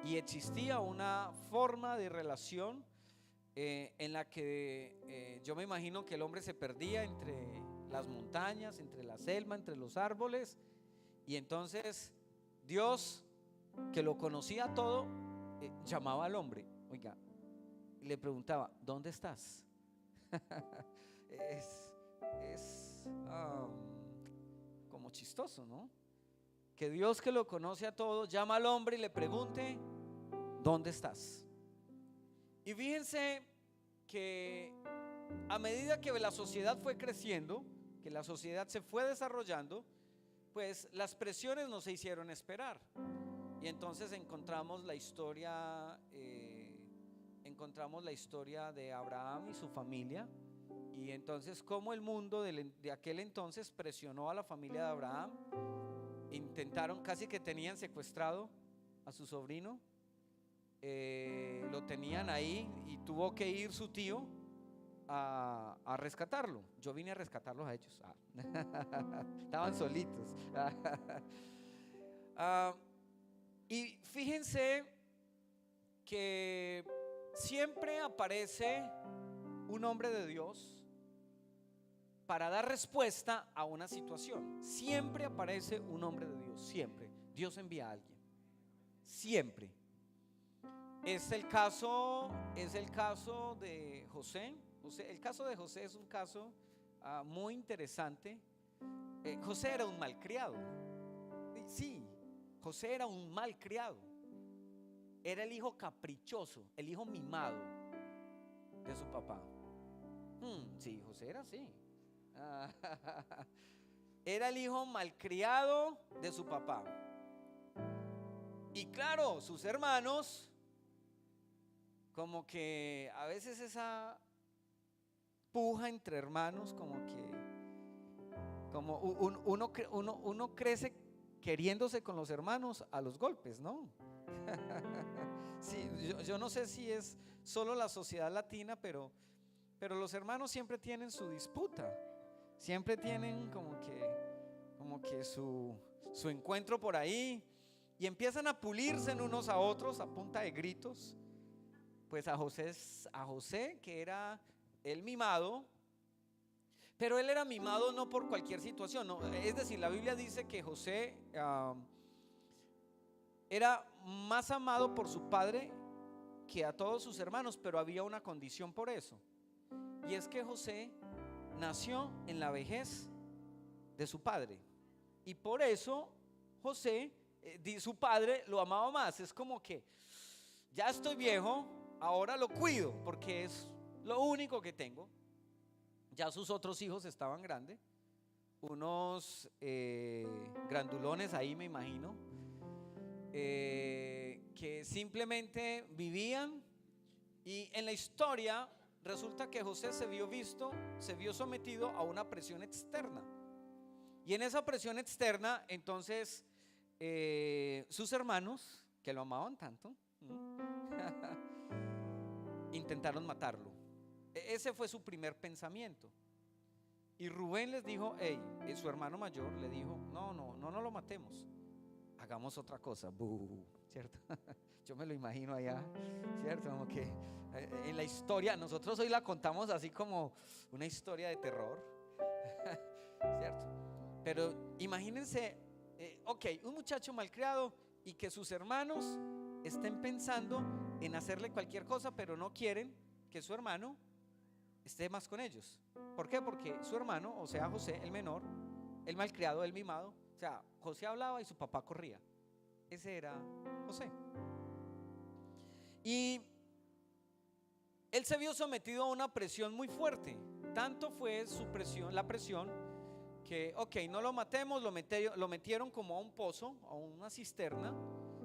y existía una forma de relación en la que yo me imagino que el hombre se perdía entre las montañas, entre la selva, entre los árboles, y entonces Dios, que lo conocía todo, llamaba al hombre, oiga, y le preguntaba, ¿dónde estás? es como chistoso, ¿no? Que Dios, que lo conoce a todo, llama al hombre y le pregunte, ¿dónde estás? Y fíjense que a medida que la sociedad fue creciendo, que la sociedad se fue desarrollando, pues las presiones no se hicieron esperar. Y entonces encontramos la historia de Abraham y su familia. Y entonces cómo el mundo de aquel entonces presionó a la familia de Abraham. Intentaron, casi que tenían secuestrado a su sobrino. Lo tenían ahí y tuvo que ir su tío a rescatarlo. Yo vine a rescatarlos a ellos. Estaban solitos. Y fíjense que siempre aparece un hombre de Dios para dar respuesta a una situación. Siempre aparece un hombre de Dios, siempre. Dios envía a alguien, siempre. Es el caso de José. El caso de José es un caso muy interesante. José era un malcriado. Sí, José era un malcriado. Era el hijo caprichoso, el hijo mimado de su papá. Sí, José era así. Era el hijo malcriado de su papá. Y claro, sus hermanos, como que a veces esa puja entre hermanos, como uno crece queriéndose con los hermanos a los golpes, ¿no? Sí, yo no sé si es solo la sociedad latina, pero los hermanos siempre tienen su disputa, siempre tienen como que su encuentro por ahí, y empiezan a pulirse en unos a otros a punta de gritos. Pues a José, que era el mimado, pero él era mimado no por cualquier situación, no. Es decir, la Biblia dice que José era más amado por su padre que a todos sus hermanos, pero había una condición por eso, y es que José nació en la vejez de su padre, y por eso José, su padre lo amaba más. Es como que ya estoy viejo, ahora lo cuido porque es lo único que tengo. Ya sus otros hijos estaban grandes, unos grandulones ahí, me imagino, que simplemente vivían. Y en la historia resulta que José se vio sometido a una presión externa. Y en esa presión externa, entonces sus hermanos, que lo amaban tanto, intentaron matarlo. Ese fue su primer pensamiento. Y Rubén les dijo, su hermano mayor le dijo, no lo matemos, hagamos otra cosa, ¿cierto? Yo me lo imagino allá, ¿cierto? Como que en la historia, nosotros hoy la contamos así como una historia de terror, ¿cierto? Pero imagínense, ok, un muchacho malcriado y que sus hermanos estén pensando en hacerle cualquier cosa, pero no quieren que su hermano esté más con ellos. ¿Por qué? Porque su hermano, o sea, José, el menor, el malcriado, el mimado, o sea, José hablaba y su papá corría. Ese era José. Y él se vio sometido a una presión muy fuerte. Tanto fue su presión, la presión, que, ok, no lo matemos, lo metieron como a un pozo, a una cisterna,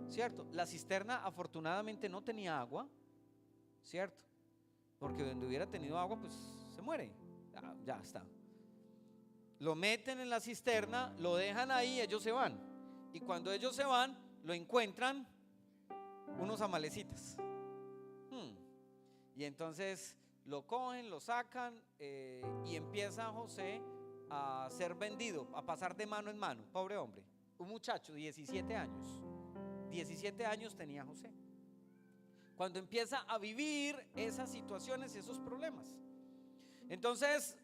¿cierto? La cisterna afortunadamente no tenía agua, ¿cierto? Porque donde hubiera tenido agua, pues se muere. Ya está. Lo meten en la cisterna, lo dejan ahí, ellos se van. Y cuando ellos se van, lo encuentran unos amalecitas. Y entonces lo cogen, lo sacan y empieza José a ser vendido, a pasar de mano en mano. Pobre hombre, un muchacho, 17 años. 17 años tenía José cuando empieza a vivir esas situaciones y esos problemas. Entonces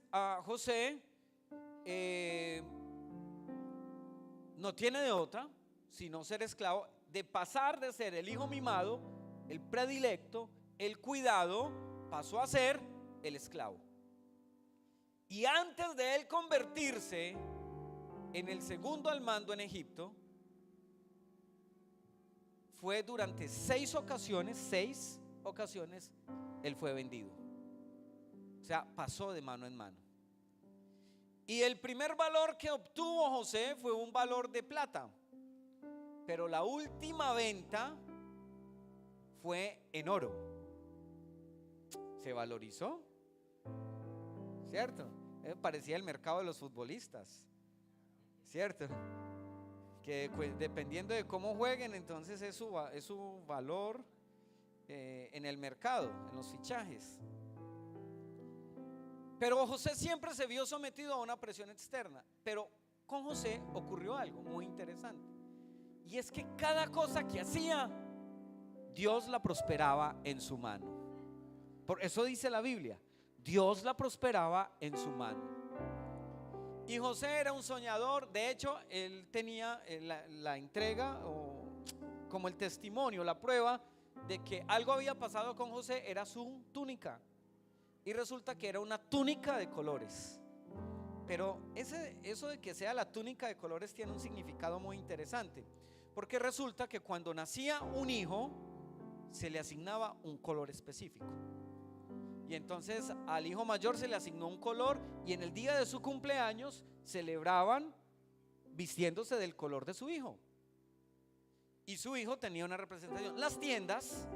José no tiene de otra sino ser esclavo, de pasar de ser el hijo mimado, el predilecto, el cuidado, pasó a ser el esclavo. Y antes de él convertirse en el segundo al mando en Egipto, fue durante 6 ocasiones, él fue vendido. O sea, pasó de mano en mano. Y el primer valor que obtuvo José fue un valor de plata. Pero la última venta fue en oro. Se valorizó, ¿cierto? Parecía el mercado de los futbolistas, ¿cierto? Que dependiendo de cómo jueguen, entonces es su valor en el mercado, en los fichajes. Pero José siempre se vio sometido a una presión externa. Pero con José ocurrió algo muy interesante, y es que cada cosa que hacía, Dios la prosperaba en su mano. Por eso dice la Biblia, Dios la prosperaba en su mano. Y José era un soñador. De hecho, él tenía la entrega o como el testimonio, la prueba de que algo había pasado con José, era su túnica. Y resulta que era una túnica de colores. Pero eso de que sea la túnica de colores tiene un significado muy interesante, porque resulta que cuando nacía un hijo, se le asignaba un color específico. Y entonces al hijo mayor se le asignó un color, y en el día de su cumpleaños celebraban vistiéndose del color de su hijo. Y su hijo tenía una representación. Las tiendas,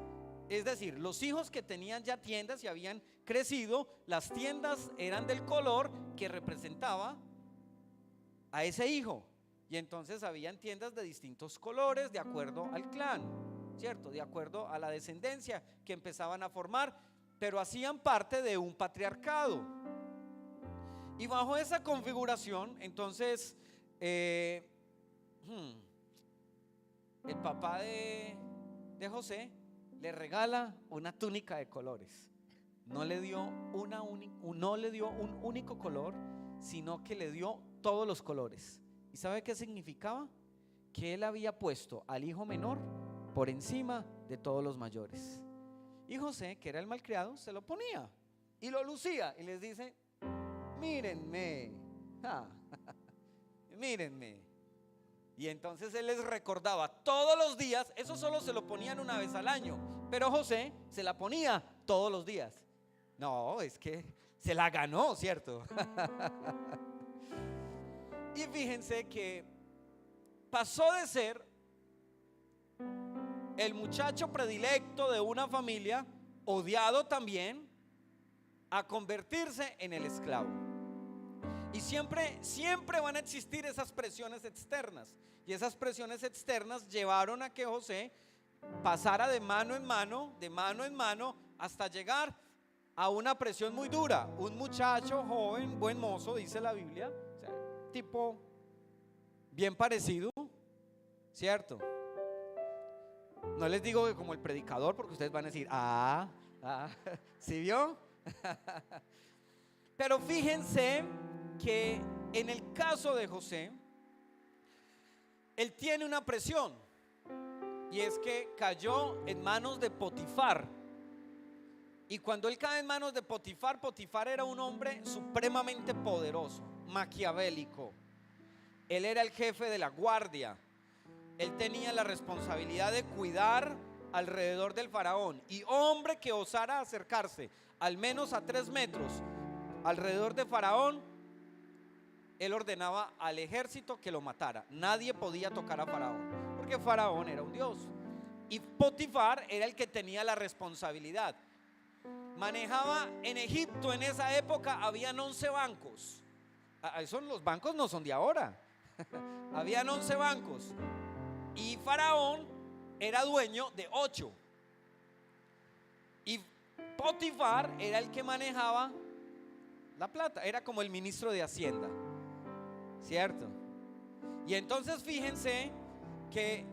es decir, los hijos que tenían ya tiendas y habían crecido, las tiendas eran del color que representaba a ese hijo. Y entonces habían tiendas de distintos colores de acuerdo al clan, ¿cierto? De acuerdo a la descendencia que empezaban a formar, pero hacían parte de un patriarcado. Y bajo esa configuración, entonces el papá de José le regala una túnica de colores. No le dio un único color, sino que le dio todos los colores. ¿Y sabe qué significaba? Que él había puesto al hijo menor por encima de todos los mayores. Y José, que era el malcriado, se lo ponía y lo lucía y les dice: mírenme, mírenme. Y entonces él les recordaba todos los días. Eso solo se lo ponían una vez al año, pero José se la ponía todos los días. No, es que se la ganó, ¿cierto? Y fíjense que pasó de ser el muchacho predilecto de una familia, odiado también, a convertirse en el esclavo. Y siempre van a existir esas presiones externas. Y esas presiones externas llevaron a que José pasara de mano en mano, hasta llegar a una presión muy dura. Un muchacho joven, buen mozo, dice la Biblia, o sea, tipo bien parecido, ¿cierto? No les digo que como el predicador, porque ustedes van a decir, ¿sí vio? Pero fíjense que en el caso de José, él tiene una presión, y es que cayó en manos de Potifar. Y cuando él cae en manos de Potifar, Potifar era un hombre supremamente poderoso, maquiavélico. Él era el jefe de la guardia. Él tenía la responsabilidad de cuidar alrededor del faraón. Y hombre que osara acercarse al menos a 3 metros alrededor de faraón, él ordenaba al ejército que lo matara. Nadie podía tocar a faraón, porque faraón era un dios. Y Potifar era el que tenía la responsabilidad. Manejaba en Egipto en esa época, habían 11 bancos. Los bancos no son de ahora. Habían 11 bancos. Y faraón era dueño de 8. Y Potifar era el que manejaba la plata. Era como el ministro de Hacienda, ¿cierto? Y entonces fíjense que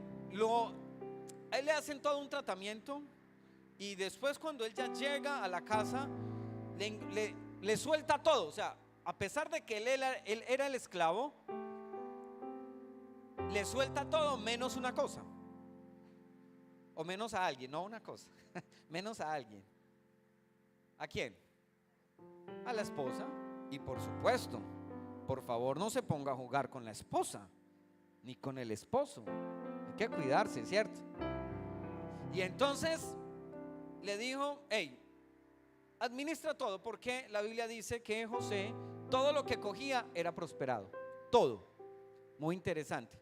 a él le hacen todo un tratamiento. Y después cuando él ya llega a la casa, le suelta todo. O sea, a pesar de que él era el esclavo, le suelta todo menos una cosa. O menos a alguien, no una cosa. Menos a alguien. ¿A quién? A la esposa. Y por supuesto, por favor, no se ponga a jugar con la esposa ni con el esposo. Hay que cuidarse, ¿cierto? Y entonces le dijo, hey, administra todo, porque la Biblia dice que José, todo lo que cogía era prosperado. Todo. Muy interesante.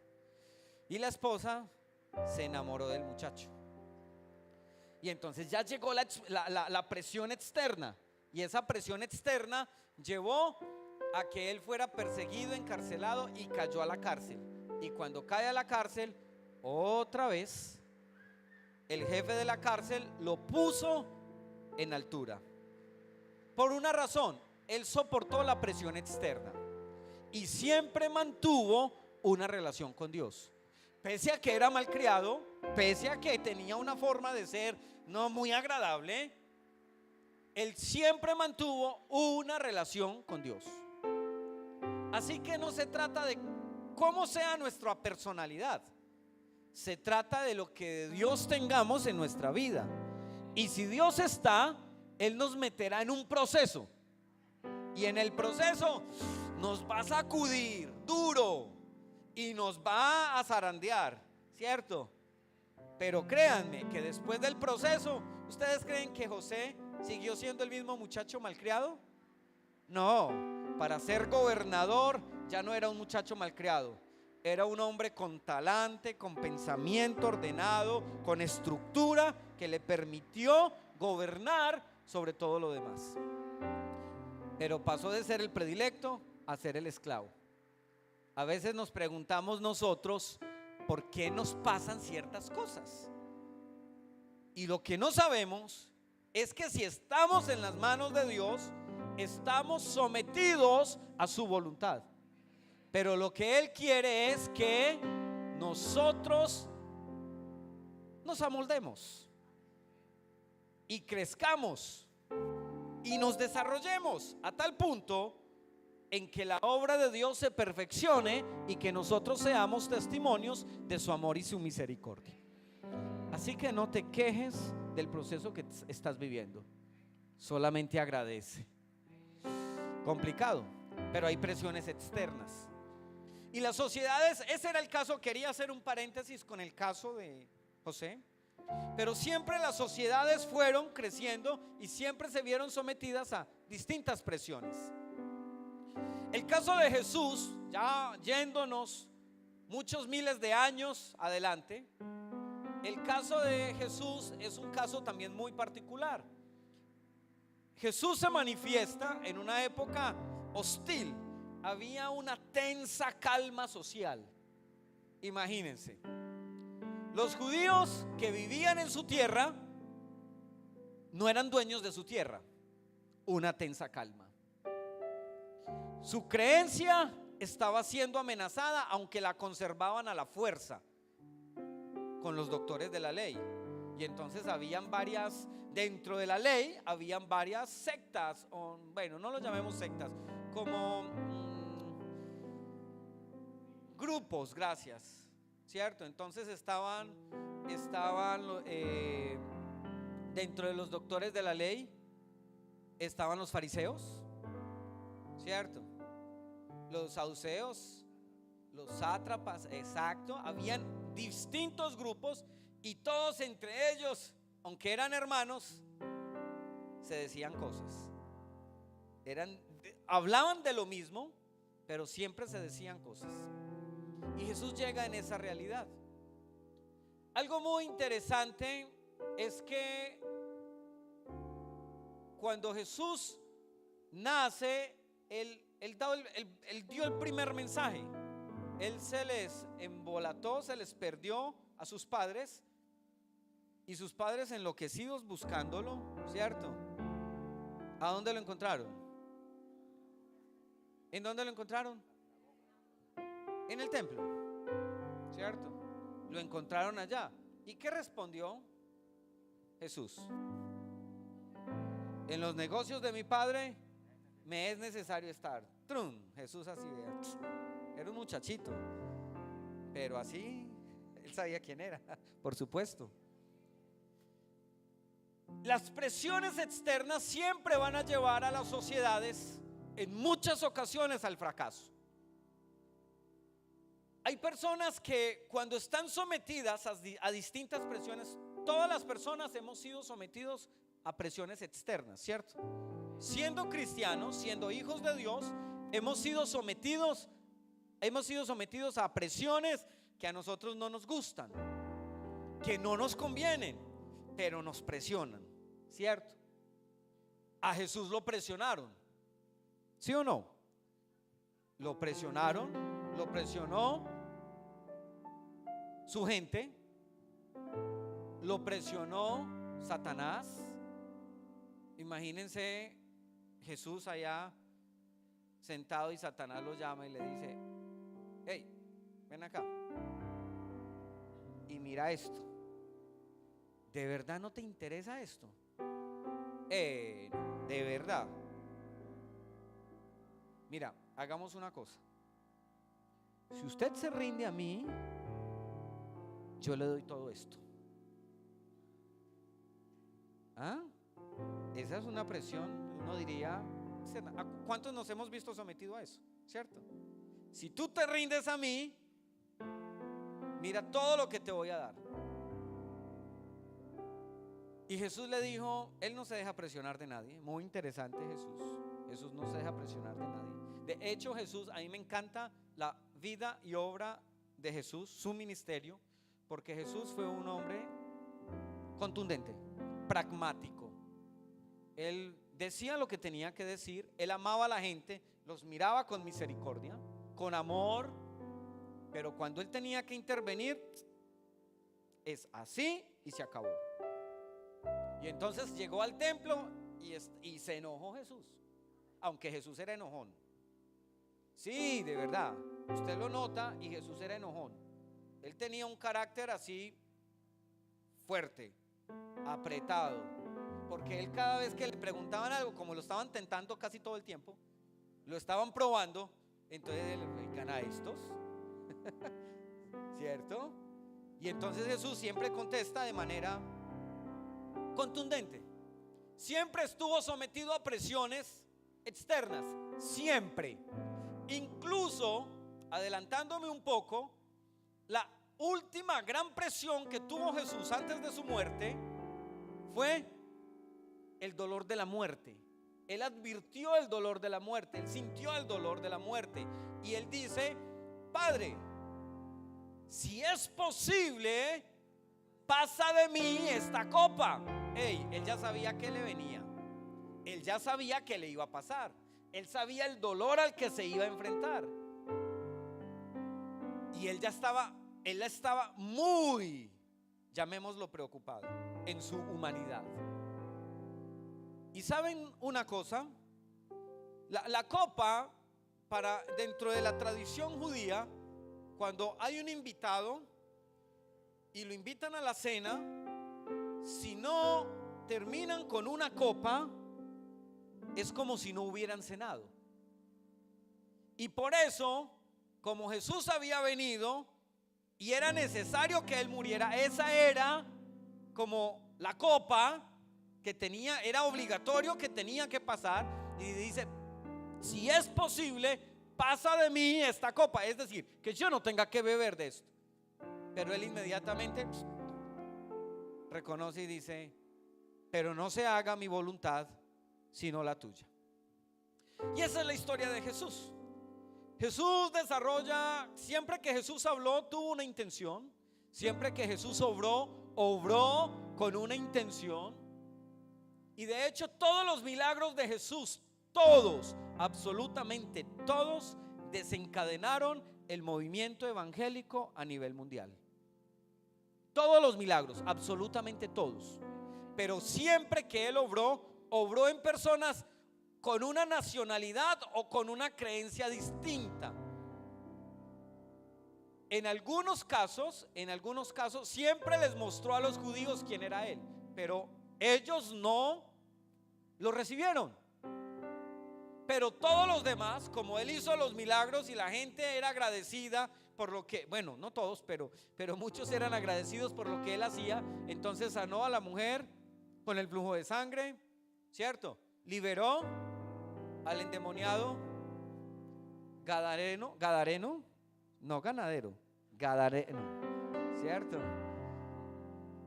Y la esposa se enamoró del muchacho. Y entonces ya llegó la presión externa. Y esa presión externa llevó a que él fuera perseguido, encarcelado, y cayó a la cárcel. Y cuando cae a la cárcel, otra vez el jefe de la cárcel lo puso en altura. Por una razón, él soportó la presión externa y siempre mantuvo una relación con Dios. Pese a que era malcriado, pese a que tenía una forma de ser no muy agradable, él siempre mantuvo una relación con Dios. Así que no se trata de cómo sea nuestra personalidad, se trata de lo que Dios tengamos en nuestra vida. Y si Dios está, Él nos meterá en un proceso, y en el proceso nos va a sacudir duro y nos va a zarandear, ¿cierto? Pero créanme que después del proceso, ¿ustedes creen que José siguió siendo el mismo muchacho malcriado? No, para ser gobernador ya no era un muchacho malcriado. Era un hombre con talante, con pensamiento ordenado, con estructura, que le permitió gobernar sobre todo lo demás. Pero pasó de ser el predilecto a ser el esclavo. A veces nos preguntamos nosotros por qué nos pasan ciertas cosas. Y lo que no sabemos es que si estamos en las manos de Dios, estamos sometidos a su voluntad. Pero lo que Él quiere es que nosotros nos amoldemos y crezcamos y nos desarrollemos a tal punto en que la obra de Dios se perfeccione y que nosotros seamos testimonios de su amor y su misericordia. Así que no te quejes del proceso que estás viviendo, solamente agradece. Complicado, pero hay presiones externas. Y las sociedades, ese era el caso, quería hacer un paréntesis con el caso de José, pero siempre las sociedades fueron creciendo y siempre se vieron sometidas a distintas presiones. El caso de Jesús, ya yéndonos muchos miles de años adelante, el caso de Jesús es un caso también muy particular. Jesús se manifiesta en una época hostil. Había una tensa calma social. Imagínense, los judíos que vivían en su tierra no eran dueños de su tierra. Una tensa calma. Su creencia estaba siendo amenazada, aunque la conservaban a la fuerza. con los doctores de la ley. Y entonces habían varias, dentro de la ley, habían varias sectas, o, bueno, no lo llamemos sectas, como grupos, gracias, ¿cierto? Entonces estaban dentro de los doctores de la ley, estaban los fariseos, ¿cierto? Los saduceos, los sátrapas, exacto, habían distintos grupos y todos entre ellos, aunque eran hermanos, se decían cosas. Hablaban de lo mismo, pero siempre se decían cosas. Y Jesús llega en esa realidad. Algo muy interesante es que cuando Jesús nace, Él dio el primer mensaje. Él se les embolató, se les perdió a sus padres, y sus padres enloquecidos buscándolo, ¿cierto? ¿A dónde lo encontraron? ¿En dónde lo encontraron? En el templo, ¿cierto? Lo encontraron allá. ¿Y qué respondió Jesús? En los negocios de mi padre me es necesario estar. Trun, Jesús así, era un muchachito, pero así él sabía quién era, por supuesto. Las presiones externas siempre van a llevar a las sociedades en muchas ocasiones al fracaso. Hay personas que cuando están sometidas a distintas presiones, todas las personas hemos sido sometidos a presiones externas, ¿cierto? Siendo cristianos, siendo hijos de Dios, hemos sido sometidos a presiones que a nosotros no nos gustan, que no nos convienen, pero nos presionan, ¿cierto? A Jesús lo presionaron, ¿sí o no? Lo presionaron, lo presionó su gente, lo presionó Satanás. Imagínense Jesús allá sentado y Satanás lo llama y le dice: hey, ven acá y mira esto. ¿De verdad no te interesa esto? De verdad. Mira, hagamos una cosa. Si usted se rinde a mí, yo le doy todo esto. ¿Ah? Esa es una presión, uno diría. ¿Cuántos nos hemos visto sometidos a eso? ¿Cierto? Si tú te rindes a mí, mira todo lo que te voy a dar. Y Jesús le dijo, Él no se deja presionar de nadie. Muy interesante Jesús no se deja presionar de nadie. De hecho Jesús, a mí me encanta la vida y obra de Jesús, su ministerio, porque Jesús fue un hombre contundente, pragmático. Él decía lo que tenía que decir, él amaba a la gente, los miraba con misericordia, con amor, pero cuando él tenía que intervenir, es así y se acabó. Y entonces llegó al templo y se enojó Jesús, aunque Jesús era enojón. Sí, de verdad, usted lo nota, y Jesús era enojón. Él tenía un carácter así fuerte, apretado, porque él cada vez que le preguntaban algo, como lo estaban tentando casi todo el tiempo, lo estaban probando, entonces él gana estos, ¿cierto? Y entonces Jesús siempre contesta de manera contundente. Siempre estuvo sometido a presiones externas, siempre. Incluso, adelantándome un poco, la última gran presión que tuvo Jesús antes de su muerte fue el dolor de la muerte. Él advirtió el dolor de la muerte, él sintió el dolor de la muerte, y él dice: Padre, si es posible, pasa de mí esta copa. Él ya sabía que le venía, él ya sabía que le iba a pasar, él sabía el dolor al que se iba a enfrentar, y él estaba muy, llamémoslo, preocupado en su humanidad. Y saben una cosa, la copa, dentro de la tradición judía, cuando hay un invitado, y lo invitan a la cena, si no terminan con una copa, es como si no hubieran cenado. Y por eso, como Jesús había venido y era necesario que Él muriera, esa era como la copa que tenía, era obligatorio que tenía que pasar. Y dice, si es posible, pasa de mí esta copa, es decir, que yo no tenga que beber de esto. Pero Él inmediatamente reconoce y dice, pero no se haga mi voluntad sino la tuya. Y esa es la historia de Jesús. Jesús desarrolla, siempre que Jesús habló tuvo una intención, siempre que Jesús obró con una intención. Y de hecho todos los milagros de Jesús, todos, absolutamente todos, desencadenaron el movimiento evangélico a nivel mundial. Todos los milagros, absolutamente todos. Pero siempre que Él obró en personas con una nacionalidad o con una creencia distinta. En algunos casos siempre les mostró a los judíos quién era Él, pero ellos no lo recibieron. Pero todos los demás, como Él hizo los milagros y la gente era agradecida por lo que, bueno, no todos, pero muchos eran agradecidos por lo que Él hacía. Entonces sanó a la mujer con el flujo de sangre, ¿cierto? Liberó al endemoniado gadareno, ¿cierto?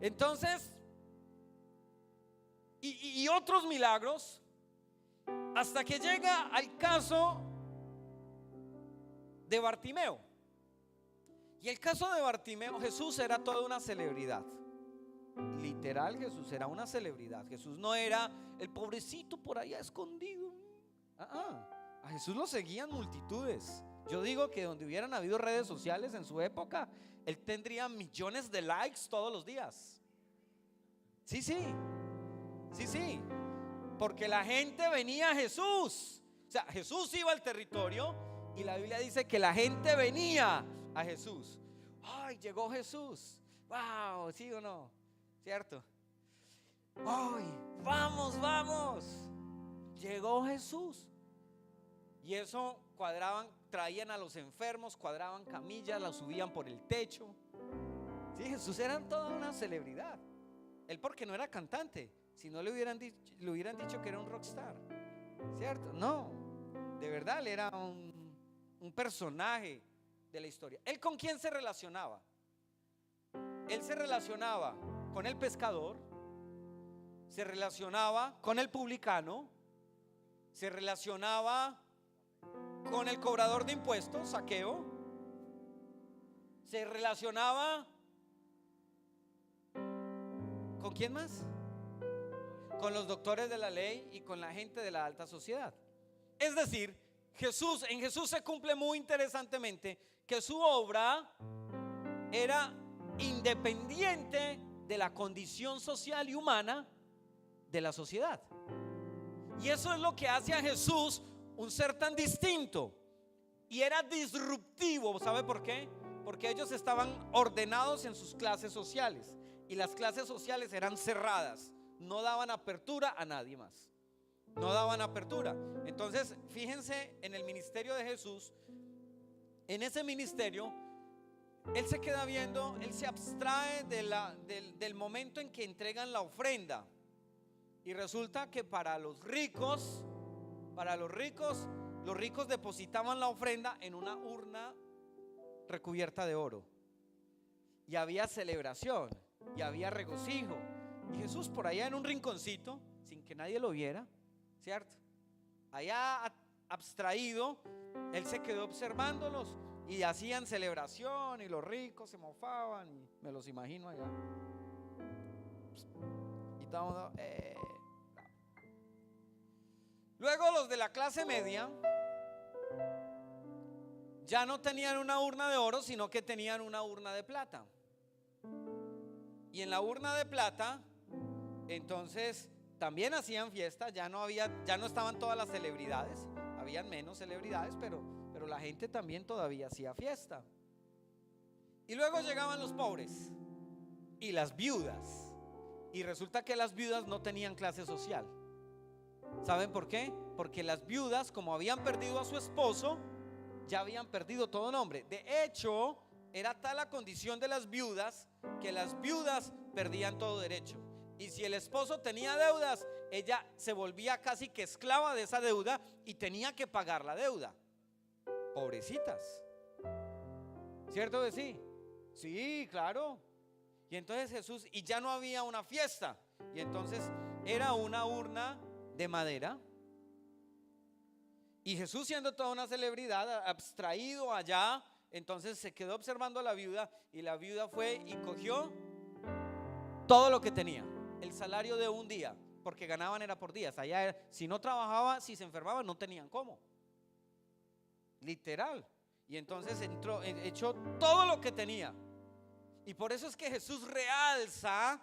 Entonces, y otros milagros, hasta que llega al caso de Bartimeo. Y el caso de Bartimeo, Jesús era toda una celebridad. Literal, Jesús era una celebridad. Jesús no era el pobrecito por allá escondido. A Jesús lo seguían multitudes. Yo digo que donde hubieran habido redes sociales en su época, Él tendría millones de likes todos los días. Sí, porque la gente venía a Jesús. O sea, Jesús iba al territorio y la Biblia dice que la gente venía a Jesús. Ay, llegó Jesús. Wow, ¿sí o no? ¿Cierto? Ay, vamos. Llegó Jesús. Y eso traían a los enfermos, cuadraban camillas, las subían por el techo. Sí, Jesús era toda una celebridad. Él porque no era cantante, si no le hubieran dicho que era un rockstar, ¿cierto? No, de verdad él era un personaje de la historia. ¿Él con quién se relacionaba? Él se relacionaba con el pescador, se relacionaba con el publicano, se relacionaba con el cobrador de impuestos, Zaqueo, se relacionaba ¿con quién más? Con los doctores de la ley y con la gente de la alta sociedad. Es decir, en Jesús se cumple muy interesantemente que su obra era independiente de la condición social y humana de la sociedad. Y eso es lo que hace a Jesús un ser tan distinto. Y era disruptivo. ¿Sabe por qué? Porque ellos estaban ordenados en sus clases sociales. Y las clases sociales eran cerradas. No daban apertura a nadie más. No daban apertura. Entonces, fíjense en el ministerio de Jesús. En ese ministerio, Él se queda viendo, Él se abstrae del momento en que entregan la ofrenda. Y resulta que para los ricos, los ricos depositaban la ofrenda en una urna recubierta de oro. Y había celebración, y había regocijo. Y Jesús por allá en un rinconcito, sin que nadie lo viera, ¿cierto? Allá abstraído, Él se quedó observándolos y hacían celebración y los ricos se mofaban y me los imagino allá. Y estábamos, Luego los de la clase media ya no tenían una urna de oro, sino que tenían una urna de plata. Y en la urna de plata, entonces también hacían fiesta. Ya no estaban todas las celebridades, habían menos celebridades, pero la gente también todavía hacía fiesta. Y luego llegaban los pobres. y las viudas. Y resulta que las viudas no tenían clase social. ¿Saben por qué? Porque las viudas, como habían perdido a su esposo, ya habían perdido todo nombre. De hecho, era tal la condición de las viudas que las viudas perdían todo derecho. Y si el esposo tenía deudas, ella se volvía casi que esclava de esa deuda y tenía que pagar la deuda. Pobrecitas. ¿Cierto que sí? Sí, claro. Y entonces Jesús, y ya no había una fiesta, y entonces era una urna de madera. Y Jesús, siendo toda una celebridad, abstraído allá, entonces se quedó observando a la viuda, y la viuda fue y cogió todo lo que tenía, el salario de un día, porque ganaban era por días. Allá si no trabajaba, si se enfermaba, no tenían cómo, literal. Y entonces echó todo lo que tenía. Y por eso es que Jesús realza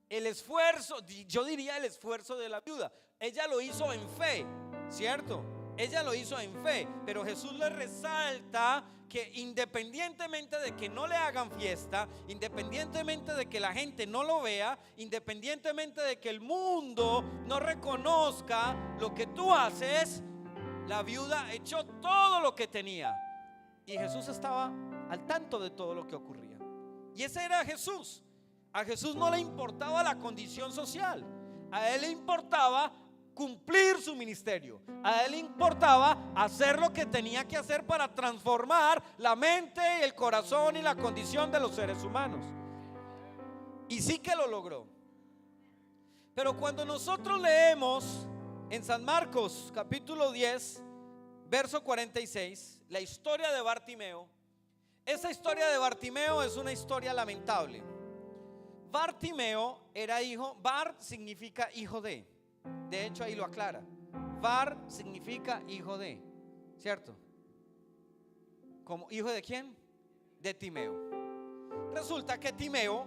el esfuerzo, yo diría el esfuerzo de la viuda. Ella lo hizo en fe, ¿cierto? Ella lo hizo en fe, pero Jesús le resalta que independientemente de que no le hagan fiesta, independientemente de que la gente no lo vea, independientemente de que el mundo no reconozca lo que tú haces, la viuda echó todo lo que tenía. Y Jesús estaba al tanto de todo lo que ocurría. Y ese era Jesús. A Jesús no le importaba la condición social. A él le importaba cumplir su ministerio. A él le importaba hacer lo que tenía que hacer para transformar la mente, el corazón y la condición de los seres humanos. Y sí que lo logró. Pero cuando nosotros leemos en San Marcos capítulo 10 verso 46, la historia de Bartimeo, esa historia de Bartimeo es una historia lamentable. Bartimeo era hijo, Bar significa hijo de hecho ahí lo aclara. Bar significa hijo de, ¿cierto? ¿Como hijo de quién? De Timeo. Resulta que Timeo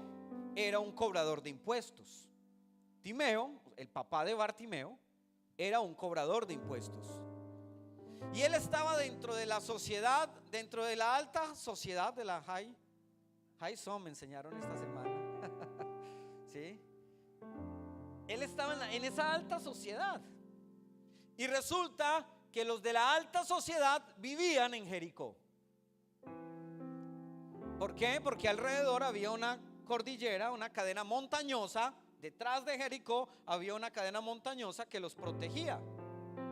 era un cobrador de impuestos. Timeo, el papá de Bartimeo, era un cobrador de impuestos. Y él estaba dentro de la sociedad, dentro de la alta sociedad, de la high son, me enseñaron esta semana. ¿Sí? Él estaba en esa alta sociedad. Y resulta que los de la alta sociedad vivían en Jericó. ¿Por qué? Porque alrededor había una cordillera, una cadena montañosa. Detrás de Jericó había una cadena montañosa que los protegía.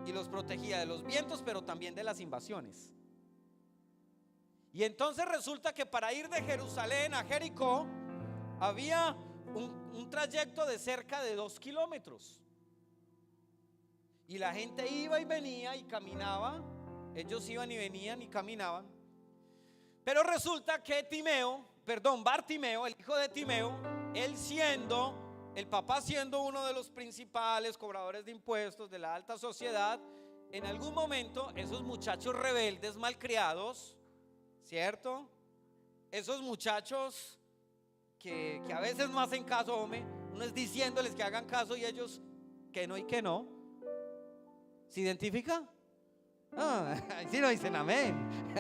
Y los protegía de los vientos, pero también de las invasiones. Y entonces resulta que para ir de Jerusalén a Jericó había un trayecto de cerca de 2 kilómetros. Y la gente iba y venía y caminaba. Ellos iban y venían y caminaban. Pero resulta que Bartimeo, el hijo de Timeo, él siendo el papá, siendo uno de los principales cobradores de impuestos de la alta sociedad, en algún momento esos muchachos rebeldes, malcriados, ¿cierto? Esos muchachos que a veces no hacen caso, hombre, uno es diciéndoles que hagan caso y ellos que no y que no. ¿Se identifica? Si no dicen amén.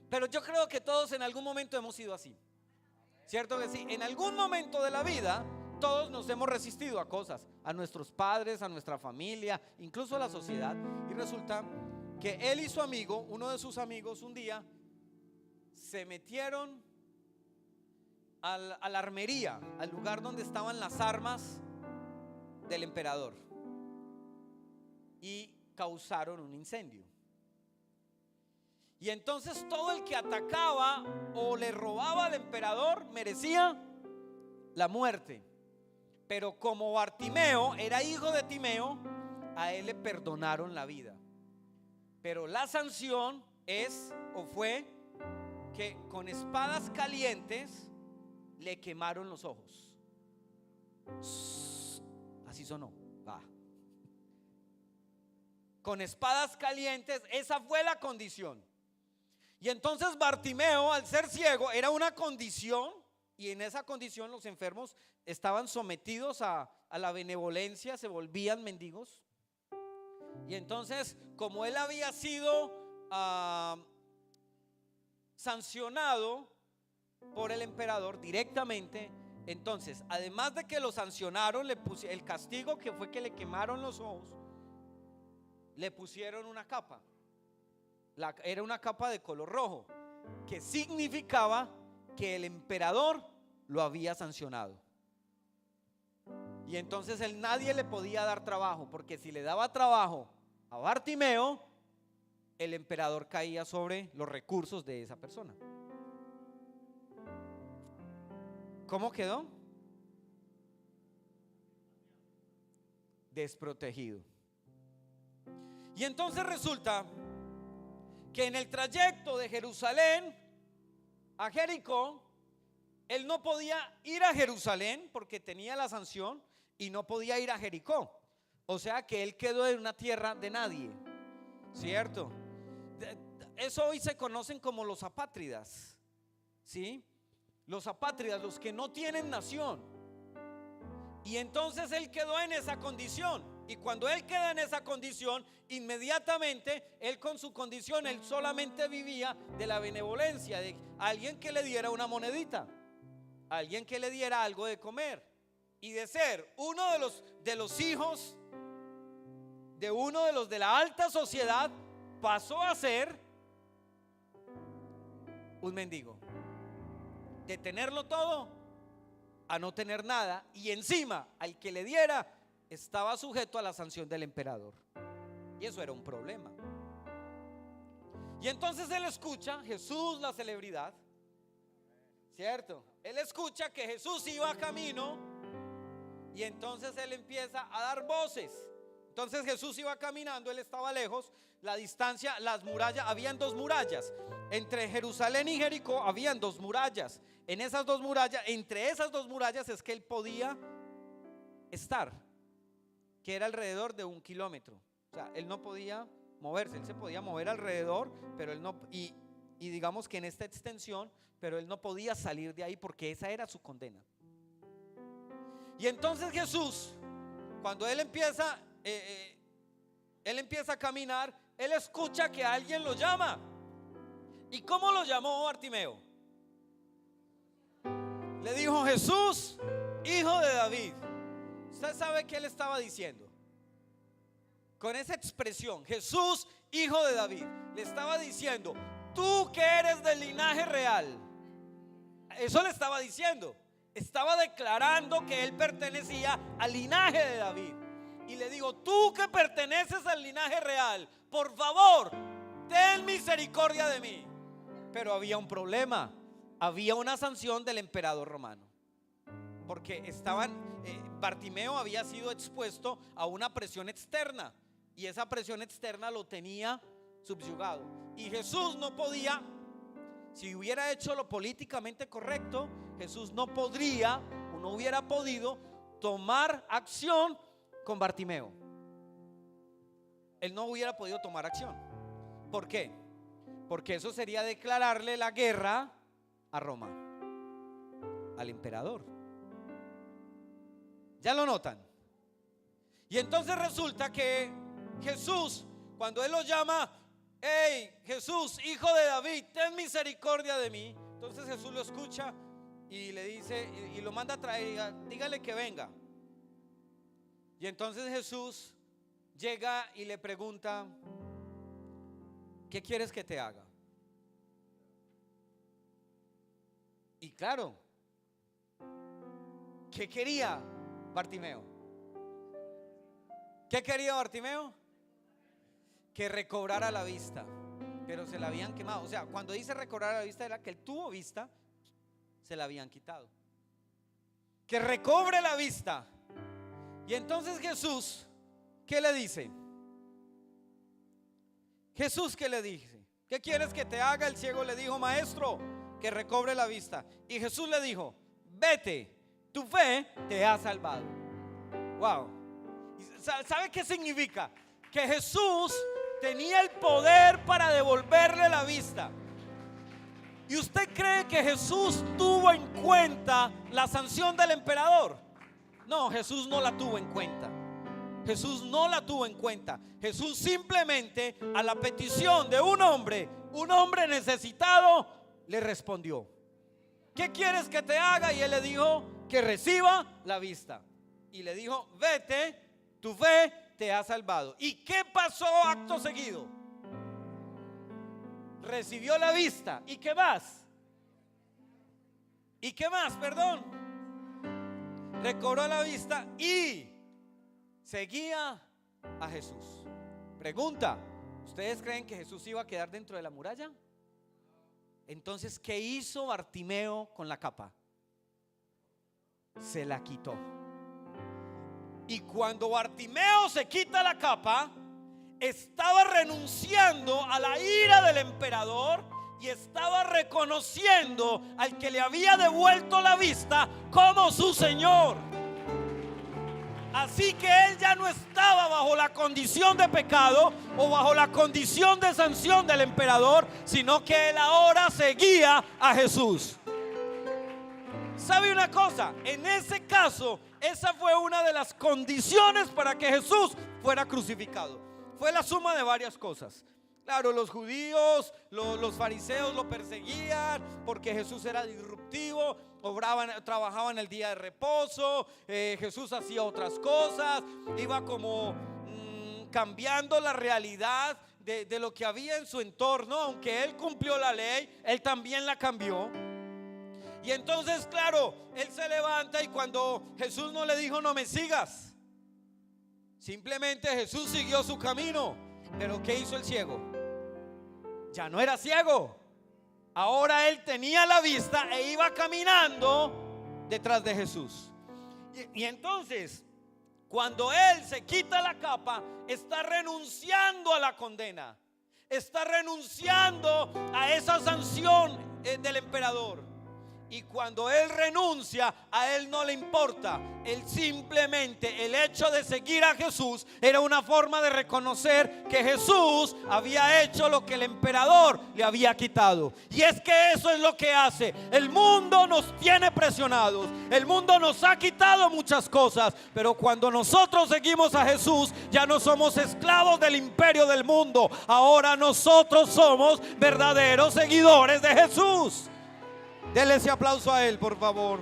Pero yo creo que todos en algún momento hemos sido así. ¿Cierto que sí? En algún momento de la vida todos nos hemos resistido a cosas, a nuestros padres, a nuestra familia, incluso a la sociedad. Y resulta que él y su amigo, uno de sus amigos, un día se metieron a la armería, al lugar donde estaban las armas del emperador, y causaron un incendio. Y entonces todo el que atacaba o le robaba al emperador merecía la muerte. Pero como Bartimeo era hijo de Timeo, a él le perdonaron la vida. Pero la sanción fue que con espadas calientes le quemaron los ojos. Así sonó. Con espadas calientes, esa fue la condición. Y entonces Bartimeo, al ser ciego, era una condición, y en esa condición los enfermos estaban sometidos a la benevolencia, se volvían mendigos. Y entonces, como él había sido sancionado por el emperador directamente. Entonces, además de que lo sancionaron, le pusieron el castigo, que fue que le quemaron los ojos, le pusieron una capa. Era una capa de color rojo, que significaba que el emperador lo había sancionado. Y entonces nadie le podía dar trabajo, porque si le daba trabajo a Bartimeo, el emperador caía sobre los recursos de esa persona. ¿Cómo quedó? Desprotegido. Y entonces resulta que en el trayecto de Jerusalén a Jericó, él no podía ir a Jerusalén porque tenía la sanción, y no podía ir a Jericó. O sea que él quedó en una tierra de nadie, ¿cierto? Eso hoy se conocen como los apátridas, ¿sí? Los apátridas, los que no tienen nación. Y entonces él quedó en esa condición. Y cuando él queda en esa condición, inmediatamente él, con su condición, él solamente vivía de la benevolencia de alguien que le diera una monedita, alguien que le diera algo de comer. Y de ser uno de los hijos de uno de los de la alta sociedad, pasó a ser un mendigo. De tenerlo todo a no tener nada, y encima al que le diera estaba sujeto a la sanción del emperador. Y eso era un problema. Y entonces él escucha, Jesús, la celebridad, ¿cierto? Él escucha que Jesús iba camino, y entonces él empieza a dar voces. Entonces Jesús iba caminando, él estaba lejos, la distancia, las murallas, habían dos murallas. Entre Jerusalén y Jericó habían dos murallas. En esas dos murallas, entre esas dos murallas es que él podía estar, que era alrededor de 1 kilómetro. O sea, él no podía moverse, él se podía mover alrededor, pero él no, y digamos que en esta extensión, pero él no podía salir de ahí porque esa era su condena. Y entonces Jesús, cuando él empieza a caminar, él escucha que alguien lo llama. ¿Y cómo lo llamó Bartimeo? Le dijo: Jesús, hijo de David. ¿Usted sabe qué él estaba diciendo? Con esa expresión, Jesús, hijo de David, le estaba diciendo: tú que eres del linaje real. Eso le estaba diciendo. Estaba declarando que él pertenecía al linaje de David. Y le digo: tú que perteneces al linaje real, por favor, ten misericordia de mí. Pero había un problema. Había una sanción del emperador romano, porque Bartimeo había sido expuesto a una presión externa, y esa presión externa lo tenía subyugado. Y Jesús no podía, si hubiera hecho lo políticamente correcto, Jesús no podría o no hubiera podido tomar acción con Bartimeo. Él no hubiera podido tomar acción. ¿Por qué? Porque eso sería declararle la guerra a Roma, al emperador. ¿Ya lo notan? Y entonces resulta que Jesús, cuando él lo llama: hey, Jesús, hijo de David, ten misericordia de mí. Entonces Jesús lo escucha y le dice, y lo manda a traer, dígale que venga. Y entonces Jesús llega y le pregunta: ¿qué quieres que te haga? Y claro, ¿qué quería Bartimeo? ¿Qué quería Bartimeo? Que recobrara la vista, pero se la habían quemado. O sea, cuando dice recobrar la vista, era que él tuvo vista, se la habían quitado. Que recobre la vista. Y entonces Jesús, ¿qué le dice? Jesús, ¿qué le dice? ¿Qué quieres que te haga? El ciego le dijo: maestro, que recobre la vista. Y Jesús le dijo: vete, tu fe te ha salvado. Wow. ¿Sabe qué significa? Que Jesús tenía el poder para devolverle la vista. ¿Y usted cree que Jesús tuvo en cuenta la sanción del emperador? No, Jesús no la tuvo en cuenta. Jesús no la tuvo en cuenta. Jesús simplemente, a la petición de un hombre necesitado, le respondió. ¿qué quieres que te haga? Y él le dijo, que reciba la vista. Y le dijo, vete, tu fe te ha salvado. ¿Y qué pasó acto seguido? Recibió la vista. ¿Y qué más? ¿Y qué más? Perdón. Recobró la vista y seguía a Jesús. Pregunta, ¿ustedes creen que Jesús iba a quedar dentro de la muralla? Entonces, ¿qué hizo Bartimeo con la capa? Se la quitó. Y cuando Bartimeo se quita la capa, estaba renunciando a la ira del emperador y estaba reconociendo al que le había devuelto la vista como su Señor. Así que él ya no estaba bajo la condición de pecado o bajo la condición de sanción del emperador, sino que él ahora seguía a Jesús. ¿Sabe una cosa? En ese caso, esa fue una de las condiciones para que Jesús fuera crucificado. Fue la suma de varias cosas. Claro, los judíos, los fariseos lo perseguían porque Jesús era disruptivo, trabajaban el día de reposo, Jesús hacía otras cosas, iba como cambiando la realidad de lo que había en su entorno. Aunque él cumplió la ley, él también la cambió. Y entonces, claro, él se levanta y cuando Jesús no le dijo no me sigas, simplemente Jesús siguió su camino. Pero ¿qué hizo el ciego? Ya no era ciego. Ahora él tenía la vista e iba caminando detrás de Jesús. Y entonces, cuando él se quita la capa, está renunciando a la condena, está renunciando a esa sanción del emperador. Y cuando él renuncia, a él no le importa. Él simplemente, el hecho de seguir a Jesús era una forma de reconocer que Jesús había hecho lo que el emperador le había quitado. Y es que eso es lo que hace. El mundo nos tiene presionados. El mundo nos ha quitado muchas cosas. Pero cuando nosotros seguimos a Jesús, ya no somos esclavos del imperio del mundo. Ahora nosotros somos verdaderos seguidores de Jesús. Denle ese aplauso a él, por favor.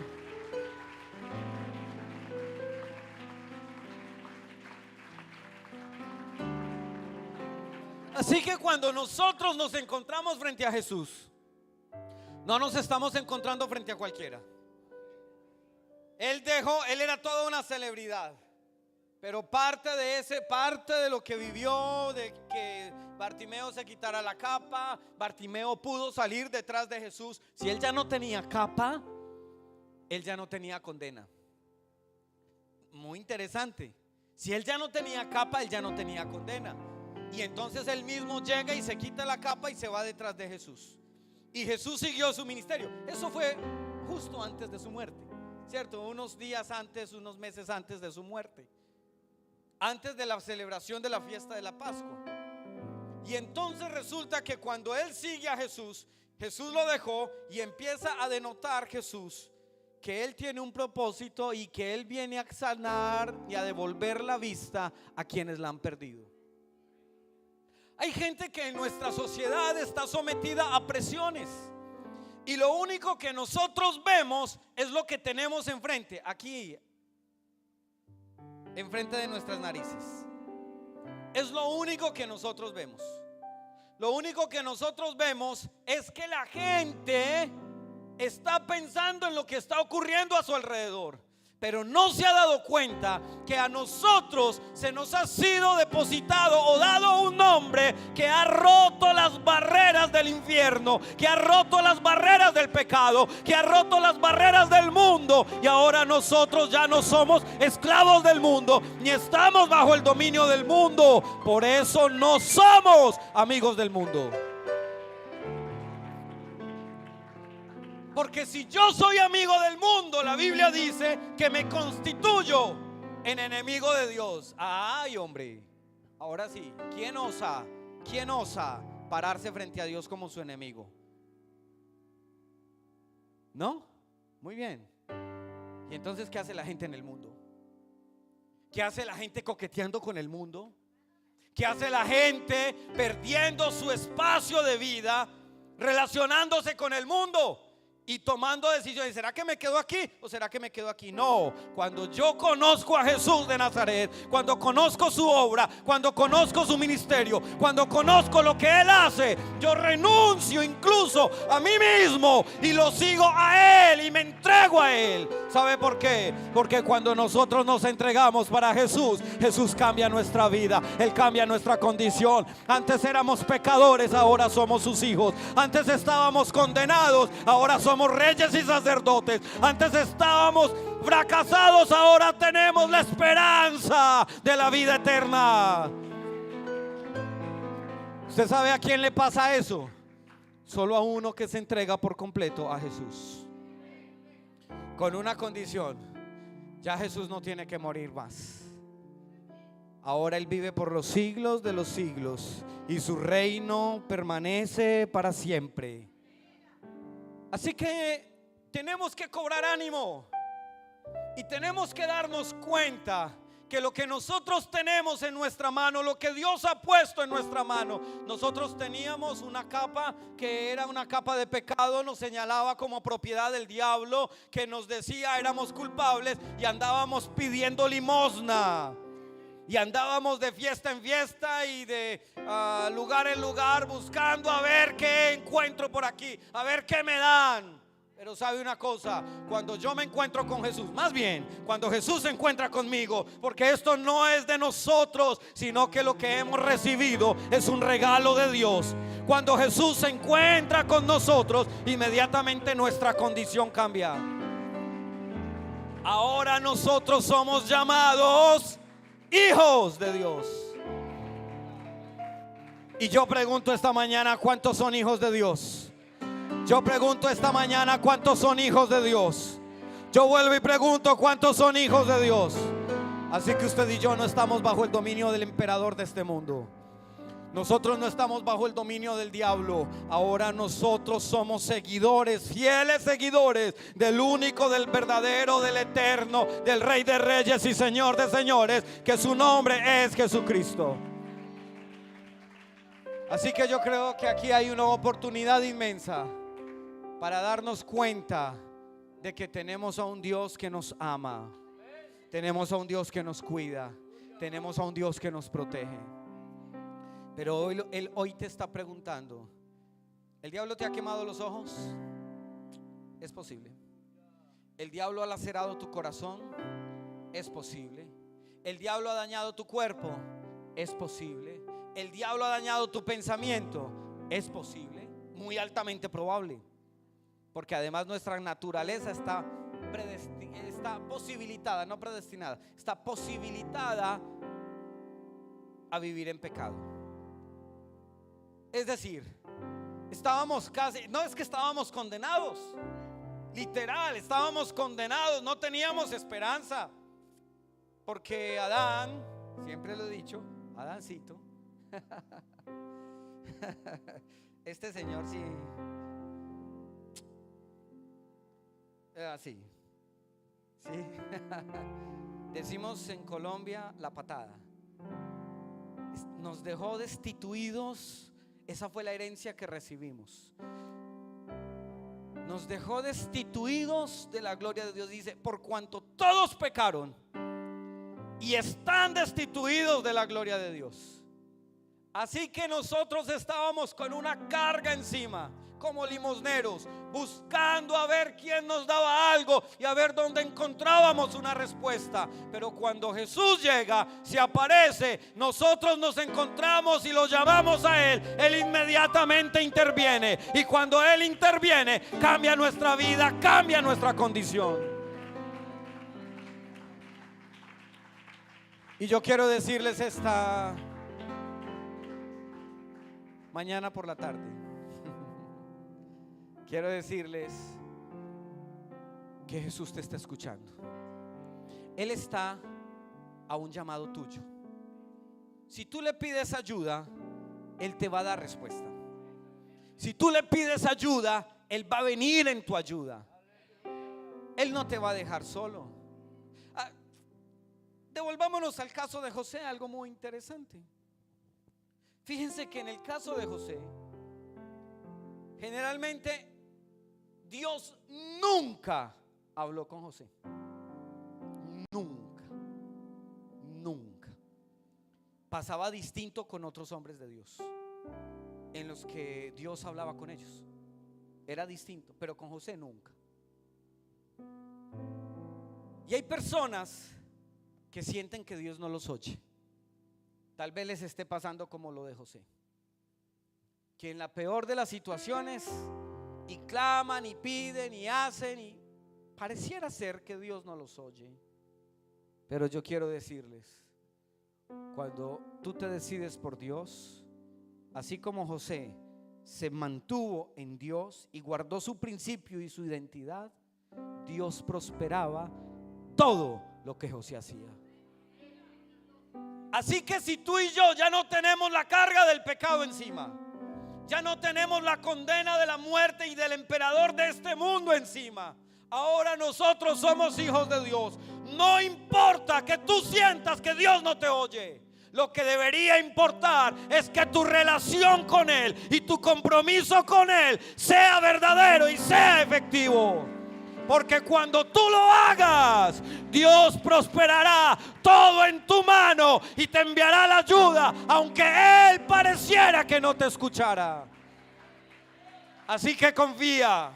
Así que cuando nosotros nos encontramos frente a Jesús, no nos estamos encontrando frente a cualquiera. Él era toda una celebridad. Pero parte de lo que vivió, de que Bartimeo se quitara la capa, Bartimeo pudo salir detrás de Jesús. Si él ya no tenía capa, él ya no tenía condena. Muy interesante. Si él ya no tenía capa, él ya no tenía condena. Y entonces él mismo llega y se quita la capa y se va detrás de Jesús. Y Jesús siguió su ministerio. Eso fue justo antes de su muerte, ¿cierto? Unos días antes, unos meses antes de su muerte, antes de la celebración de la fiesta de la Pascua. Y entonces resulta que cuando él sigue a Jesús, Jesús lo dejó y empieza a denotar Jesús que él tiene un propósito y que él viene a sanar y a devolver la vista a quienes la han perdido. Hay gente que en nuestra sociedad está sometida a presiones y lo único que nosotros vemos es lo que tenemos enfrente, aquí, enfrente de nuestras narices. Es lo único que nosotros vemos. Lo único que nosotros vemos es que la gente está pensando en lo que está ocurriendo a su alrededor, pero no se ha dado cuenta que a nosotros se nos ha sido depositado o dado un nombre que ha roto las barreras del infierno, que ha roto las barreras del pecado, que ha roto las barreras del mundo. Y ahora nosotros ya no somos esclavos del mundo, ni estamos bajo el dominio del mundo. Por eso no somos amigos del mundo. Porque si yo soy amigo del mundo, la Biblia dice que me constituyo en enemigo de Dios. Ay, hombre. Ahora sí, ¿quién osa pararse frente a Dios como su enemigo? ¿No? Muy bien. ¿Y entonces qué hace la gente en el mundo? ¿Qué hace la gente coqueteando con el mundo? ¿Qué hace la gente perdiendo su espacio de vida, relacionándose con el mundo? y tomando decisiones. ¿Será que me quedo aquí o será que me quedo aquí? No, cuando yo conozco a Jesús de Nazaret, cuando conozco su obra, cuando conozco su ministerio, cuando conozco lo que Él hace, yo renuncio incluso a mí mismo y lo sigo a Él y me entrego a Él. ¿Sabe por qué? Porque cuando nosotros nos entregamos para Jesús, Jesús cambia nuestra vida, Él cambia nuestra condición. Antes éramos pecadores, ahora somos sus hijos. Antes estábamos condenados, ahora somos reyes y sacerdotes. Antes estábamos fracasados, ahora tenemos la esperanza de la vida eterna. ¿Usted sabe a quién le pasa eso? Solo a uno que se entrega por completo a Jesús. Con una condición: ya Jesús no tiene que morir más. Ahora Él vive por los siglos de los siglos y su reino permanece para siempre. Así que tenemos que cobrar ánimo y tenemos que darnos cuenta que lo que nosotros tenemos en nuestra mano, lo que Dios ha puesto en nuestra mano, nosotros teníamos una capa que era una capa de pecado, nos señalaba como propiedad del diablo, que nos decía éramos culpables y andábamos pidiendo limosna. Y andábamos de fiesta en fiesta y de lugar en lugar buscando a ver qué encuentro por aquí, a ver qué me dan. Pero sabe una cosa, cuando yo me encuentro con Jesús, más bien cuando Jesús se encuentra conmigo, porque esto no es de nosotros, sino que lo que hemos recibido es un regalo de Dios. Cuando Jesús se encuentra con nosotros, inmediatamente nuestra condición cambia. Ahora nosotros somos llamados hijos de Dios. Y yo pregunto esta mañana, ¿cuántos son hijos de Dios? Yo pregunto esta mañana, ¿cuántos son hijos de Dios? Yo vuelvo y pregunto, ¿cuántos son hijos de Dios? Así que usted y yo no estamos bajo el dominio del emperador de este mundo. Nosotros no estamos bajo el dominio del diablo. Ahora nosotros somos seguidores, fieles seguidores del único, del verdadero, del eterno, del Rey de Reyes y Señor de Señores, que su nombre es Jesucristo. Así que yo creo que aquí hay una oportunidad inmensa para darnos cuenta de que tenemos a un Dios que nos ama, tenemos a un Dios que nos cuida, tenemos a un Dios que nos protege. Pero Él hoy te está preguntando: ¿el diablo te ha quemado los ojos? Es posible. ¿El diablo ha lacerado tu corazón? Es posible. ¿El diablo ha dañado tu cuerpo? Es posible. ¿El diablo ha dañado tu pensamiento? Es posible. Muy altamente probable. Porque además nuestra naturaleza está posibilitada, no predestinada, está posibilitada a vivir en pecado. Es decir, estábamos casi, no es que estábamos condenados, literal, estábamos condenados, no teníamos esperanza. Porque Adán, siempre lo he dicho, Adancito, este señor sí, así, sí, decimos en Colombia la patada, nos dejó destituidos. Esa fue la herencia que recibimos. Nos dejó destituidos de la gloria de Dios. Dice, por cuanto todos pecaron y están destituidos de la gloria de Dios. Así que nosotros estábamos con una carga encima, como limosneros, buscando a ver quién nos daba algo y a ver dónde encontrábamos una respuesta. Pero cuando Jesús llega, se aparece, nosotros nos encontramos y lo llamamos a Él. Él inmediatamente interviene, y cuando Él interviene, cambia nuestra vida, cambia nuestra condición. Y yo quiero decirles esta mañana por la tarde, quiero decirles que Jesús te está escuchando. Él está a un llamado tuyo. Si tú le pides ayuda, Él te va a dar respuesta. Si tú le pides ayuda, Él va a venir en tu ayuda. Él no te va a dejar solo. Devolvámonos al caso de José, algo muy interesante. Fíjense que en el caso de José, generalmente Dios nunca habló con José. Nunca. Nunca. Pasaba distinto con otros hombres de Dios, en los que Dios hablaba con ellos. Era distinto, pero con José nunca. Y hay personas que sienten que Dios no los oye. Tal vez les esté pasando como lo de José, que en la peor de las situaciones y claman y piden y hacen y pareciera ser que Dios no los oye. Pero yo quiero decirles, cuando tú te decides por Dios, así como José se mantuvo en Dios y guardó su principio y su identidad, Dios prosperaba todo lo que José hacía. Así que si tú y yo ya no tenemos la carga del pecado encima, ya no tenemos la condena de la muerte y del emperador de este mundo encima, ahora nosotros somos hijos de Dios. No importa que tú sientas que Dios no te oye. Lo que debería importar es que tu relación con Él y tu compromiso con Él sea verdadero y sea efectivo. Porque cuando tú lo hagas, Dios prosperará todo en tu mano y te enviará la ayuda, aunque Él pareciera que no te escuchara. Así que confía,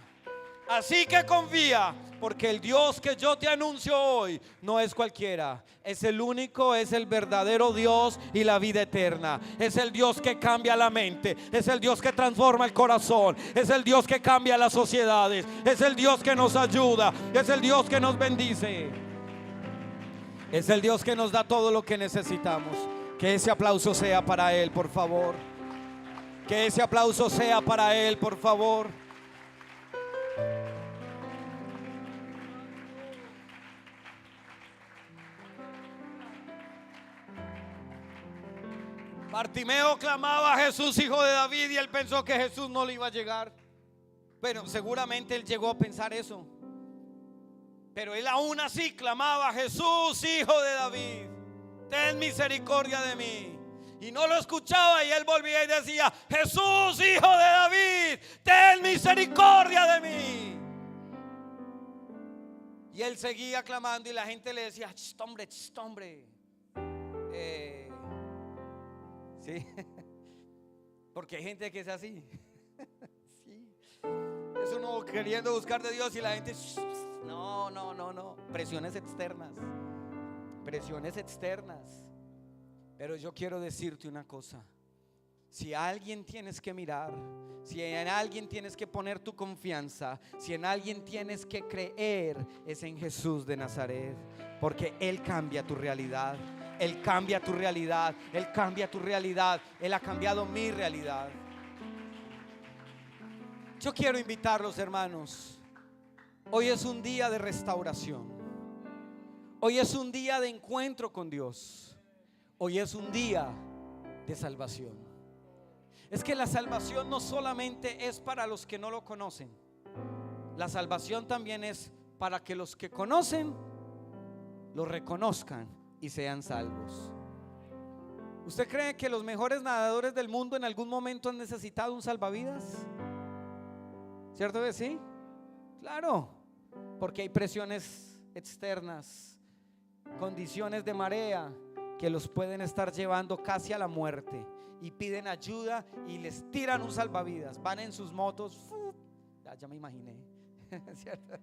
porque el Dios que yo te anuncio hoy no es cualquiera. Es el único, es el verdadero Dios y la vida eterna. Es el Dios que cambia la mente, es el Dios que transforma el corazón, es el Dios que cambia las sociedades, es el Dios que nos ayuda, es el Dios que nos bendice, es el Dios que nos da todo lo que necesitamos. Que ese aplauso sea para Él, por favor. Que ese aplauso sea para Él, por favor. Bartimeo clamaba a Jesús, hijo de David, y él pensó que Jesús no le iba a llegar. Pero seguramente él llegó a pensar eso. Pero él aún así clamaba: Jesús, hijo de David, ten misericordia de mí. Y no lo escuchaba, y él volvía y decía: Jesús, hijo de David, ten misericordia de mí. Y él seguía clamando y la gente le decía: chst, hombre. Sí, porque hay gente que es así. Sí. Es uno queriendo buscar de Dios y la gente: no. Presiones externas. Pero yo quiero decirte una cosa: si a alguien tienes que mirar, si en alguien tienes que poner tu confianza, si en alguien tienes que creer, es en Jesús de Nazaret, porque Él cambia tu realidad. Él cambia tu realidad, Él cambia tu realidad, Él ha cambiado mi realidad. Yo quiero invitarlos, hermanos. Hoy es un día de restauración. Hoy es un día de encuentro con Dios. Hoy es un día de salvación. Es que la salvación no solamente es para los que no lo conocen. La salvación también es para que los que conocen lo reconozcan y sean salvos. ¿Usted cree que los mejores nadadores del mundo en algún momento han necesitado un salvavidas? ¿Cierto que sí? Claro, porque hay presiones externas, condiciones de marea que los pueden estar llevando casi a la muerte, y piden ayuda y les tiran un salvavidas. Van en sus motos, ya me imaginé. ¿Cierto?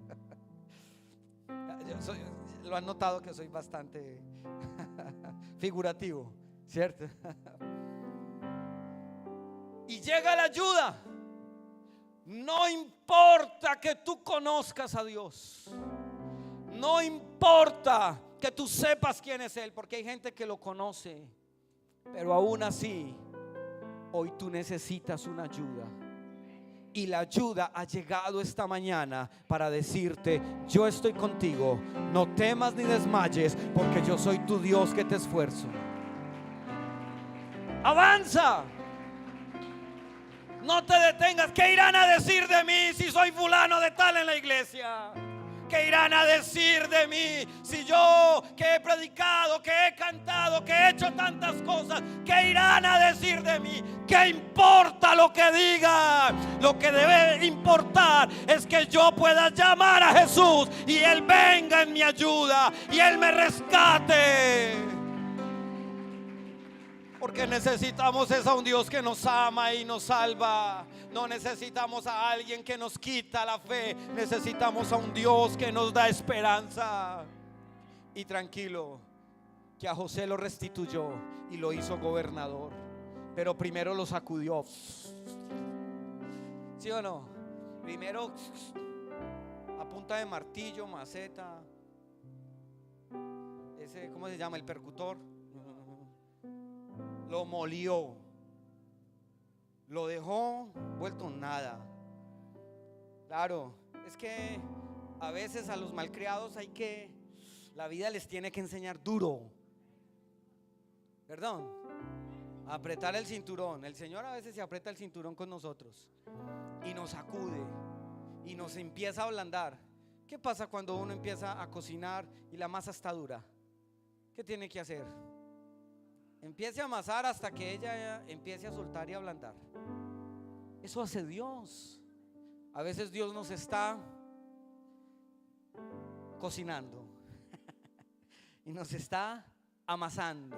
Lo han notado que soy bastante figurativo, ¿cierto? Y llega la ayuda. No importa que tú conozcas a Dios, no importa que tú sepas quién es Él, porque hay gente que lo conoce, pero aún así hoy tú necesitas una ayuda. Y la ayuda ha llegado esta mañana para decirte: yo estoy contigo, no temas ni desmayes, porque yo soy tu Dios que te esfuerzo. Avanza, no te detengas. ¿Qué irán a decir de mí si soy fulano de tal en la iglesia? ¿Qué irán a decir de mí? Si yo que he predicado, que he cantado, que he hecho tantas cosas, ¿qué irán a decir de mí? ¿Qué importa lo que digan? Lo que debe importar es que yo pueda llamar a Jesús y Él venga en mi ayuda y Él me rescate. Porque necesitamos es a un Dios que nos ama y nos salva. No necesitamos a alguien que nos quita la fe. Necesitamos a un Dios que nos da esperanza. Y tranquilo, que a José lo restituyó y lo hizo gobernador. Pero primero lo sacudió. ¿Sí o no? Primero a punta de martillo, maceta. Ese, ¿cómo se llama? El percutor. Lo molió, lo dejó vuelto nada. Claro, es que a veces a los malcriados la vida les tiene que enseñar duro. Perdón, apretar el cinturón. El Señor a veces se aprieta el cinturón con nosotros y nos sacude y nos empieza a ablandar. ¿Qué pasa cuando uno empieza a cocinar y la masa está dura? ¿Qué tiene que hacer? Empiece a amasar hasta que ella empiece a soltar y a ablandar. Eso hace Dios. A veces Dios nos está cocinando y nos está amasando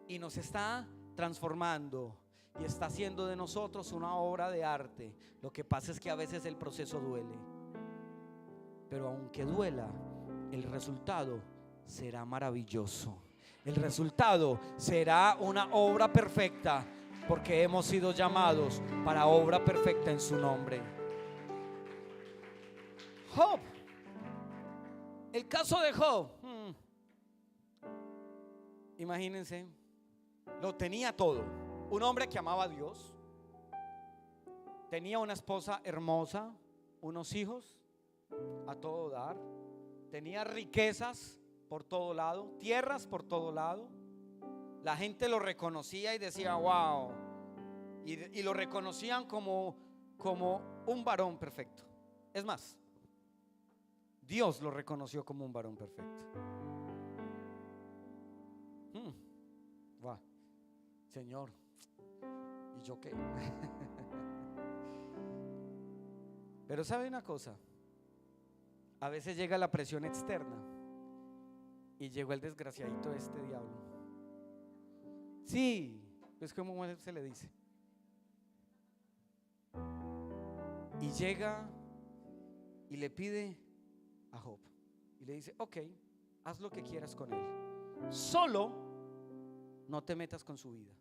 y nos está transformando y está haciendo de nosotros una obra de arte. Lo que pasa es que a veces el proceso duele, pero aunque duela, el resultado será maravilloso. El resultado será una obra perfecta, porque hemos sido llamados para obra perfecta en su nombre. Job, el caso de Job, imagínense, lo tenía todo. Un hombre que amaba a Dios, tenía una esposa hermosa, unos hijos a todo dar, tenía riquezas por todo lado, tierras por todo lado. La gente lo reconocía y decía wow, y lo reconocían como un varón perfecto. Es más, Dios lo reconoció como un varón perfecto. Wow, Señor, ¿y yo qué? Pero ¿sabe una cosa? A veces llega la presión externa y llegó el desgraciadito este diablo. Sí, es como se le dice. Y llega y le pide a Job y le dice: ok, haz lo que quieras con él, solo no te metas con su vida,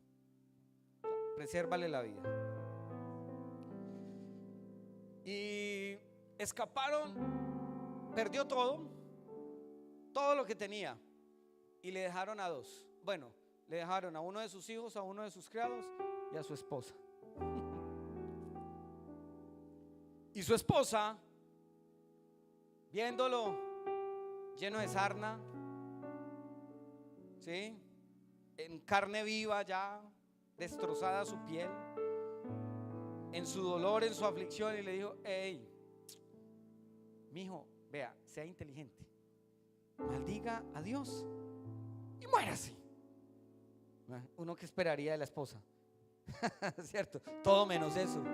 presérvale la vida. Y escaparon, perdió todo lo que tenía, y le dejaron a dos. Bueno, le dejaron a uno de sus hijos, a uno de sus criados y a su esposa. Y su esposa, viéndolo lleno de sarna, ¿sí?, en carne viva ya, destrozada su piel, en su dolor, en su aflicción, y le dijo: hey, mijo, vea, sea inteligente, maldiga a Dios y muérase. Uno que esperaría de la esposa, ¿cierto? Todo menos eso.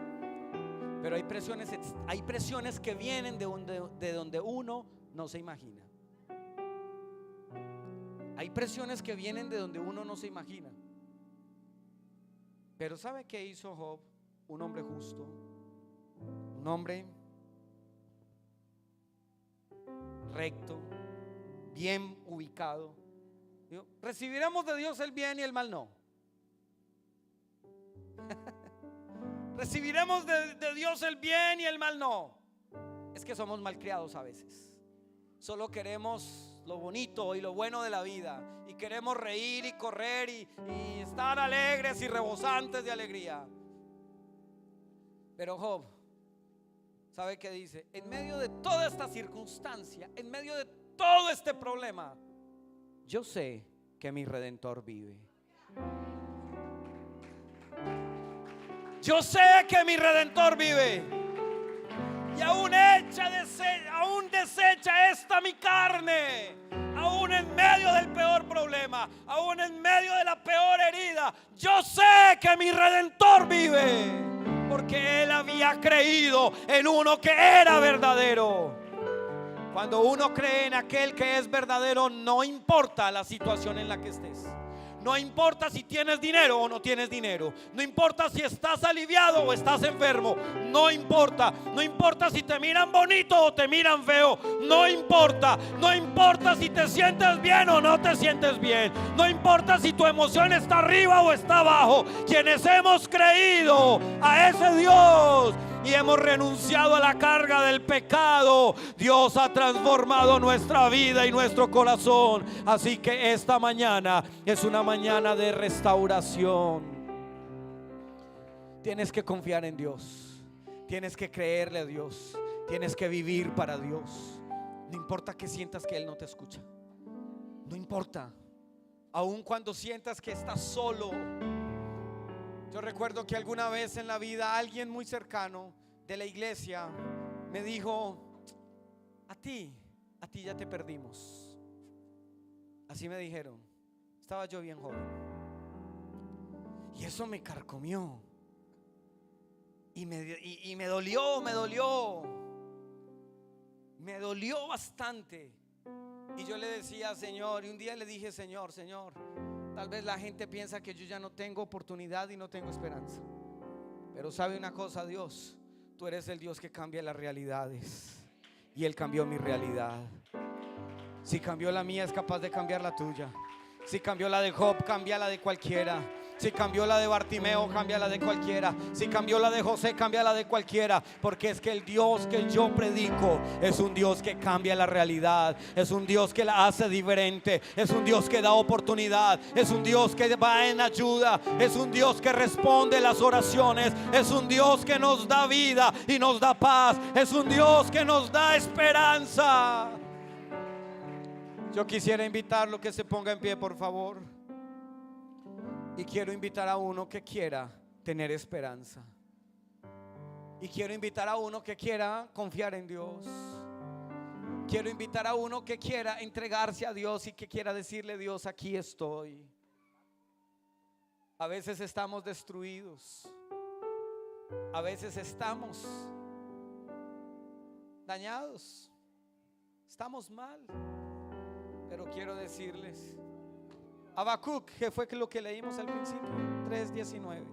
Pero hay presiones que vienen de donde uno no se imagina. Hay presiones que vienen de donde uno no se imagina. Pero ¿sabe qué hizo Job? Un hombre justo, un hombre recto, bien ubicado. Digo, recibiremos de Dios el bien y el mal no. Recibiremos de Dios el bien y el mal no. Es que somos malcriados a veces. Solo queremos lo bonito y lo bueno de la vida, y queremos reír y correr y estar alegres y rebosantes de alegría. Pero Job, ¿sabe qué dice? En medio de toda esta circunstancia, en medio de todo este problema, yo sé que mi Redentor vive. Yo sé que mi Redentor vive. Y aún deshecha esta mi carne. Aún en medio del peor problema, aún en medio de la peor herida, yo sé que mi Redentor vive, porque Él había creído en uno que era verdadero. Cuando uno cree en aquel que es verdadero, no importa la situación en la que estés. No importa si tienes dinero o no tienes dinero. No importa si estás aliviado o estás enfermo. No importa. No importa si te miran bonito o te miran feo. No importa. No importa si te sientes bien o no te sientes bien. No importa si tu emoción está arriba o está abajo. Quienes hemos creído a ese Dios y hemos renunciado a la carga del pecado, Dios ha transformado nuestra vida y nuestro corazón. Así que esta mañana es una mañana de restauración. Tienes que confiar en Dios, tienes que creerle a Dios, tienes que vivir para Dios. No importa que sientas que Él no te escucha, no importa, aun cuando sientas que estás solo. Yo recuerdo que alguna vez en la vida alguien muy cercano de la iglesia me dijo: a ti ya te perdimos. Así me dijeron. Estaba yo bien joven y eso me carcomió y me dolió bastante. Y yo le decía: Señor, y un día le dije: Señor, tal vez la gente piensa que yo ya no tengo oportunidad y no tengo esperanza, pero sabe una cosa, Dios, tú eres el Dios que cambia las realidades, y Él cambió mi realidad. Si cambió la mía, es capaz de cambiar la tuya. Si cambió la de Job, cambia la de cualquiera. Si cambió la de Bartimeo, cambia la de cualquiera. Si cambió la de José, cambia la de cualquiera. Porque es que el Dios que yo predico es un Dios que cambia la realidad. Es un Dios que la hace diferente. Es un Dios que da oportunidad. Es un Dios que va en ayuda. Es un Dios que responde las oraciones. Es un Dios que nos da vida y nos da paz. Es un Dios que nos da esperanza. Yo quisiera invitarlo que se ponga en pie, por favor. Y quiero invitar a uno que quiera tener esperanza. Y quiero invitar a uno que quiera confiar en Dios. Quiero invitar a uno que quiera entregarse a Dios y que quiera decirle: Dios, aquí estoy. A veces estamos destruidos. A veces estamos dañados. Estamos mal. Pero quiero decirles, Habacuc, que fue lo que leímos al principio, 3:19.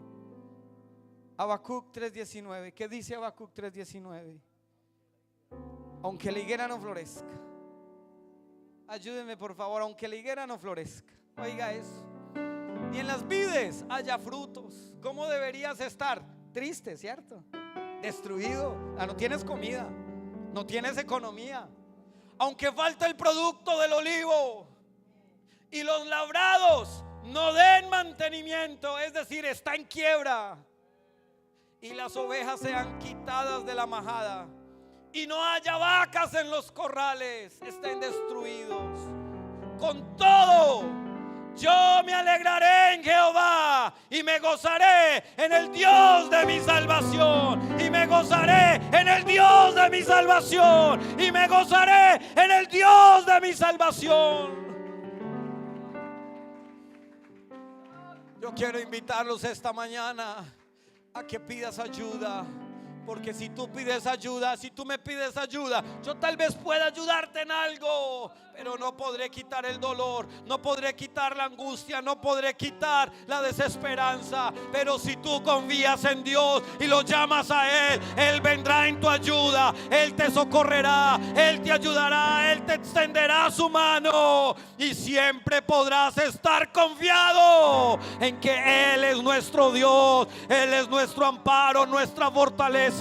Habacuc 3:19. ¿Qué dice Habacuc 3:19? Aunque la higuera no florezca. Ayúdenme por favor. Aunque la higuera no florezca. Oiga eso. Ni en las vides haya frutos. ¿Cómo deberías estar? Triste, ¿cierto? Destruido. No tienes comida, no tienes economía. Aunque falta el producto del olivo y los labrados no den mantenimiento, es decir, está en quiebra, y las ovejas sean quitadas de la majada y no haya vacas en los corrales, estén destruidos. Con todo, yo me alegraré en Jehová y me gozaré en el Dios de mi salvación. Y me gozaré en el Dios de mi salvación. Y me gozaré en el Dios de mi salvación. Yo quiero invitarlos esta mañana a que pidas ayuda. Porque si tú pides ayuda, si tú me pides ayuda, yo tal vez pueda ayudarte en algo, pero no podré quitar el dolor, no podré quitar la angustia, no podré quitar la desesperanza. Pero si tú confías en Dios y lo llamas a Él, Él vendrá en tu ayuda, Él te socorrerá, Él te ayudará, Él te extenderá su mano. Y siempre podrás estar confiado en que Él es nuestro Dios, Él es nuestro amparo, nuestra fortaleza,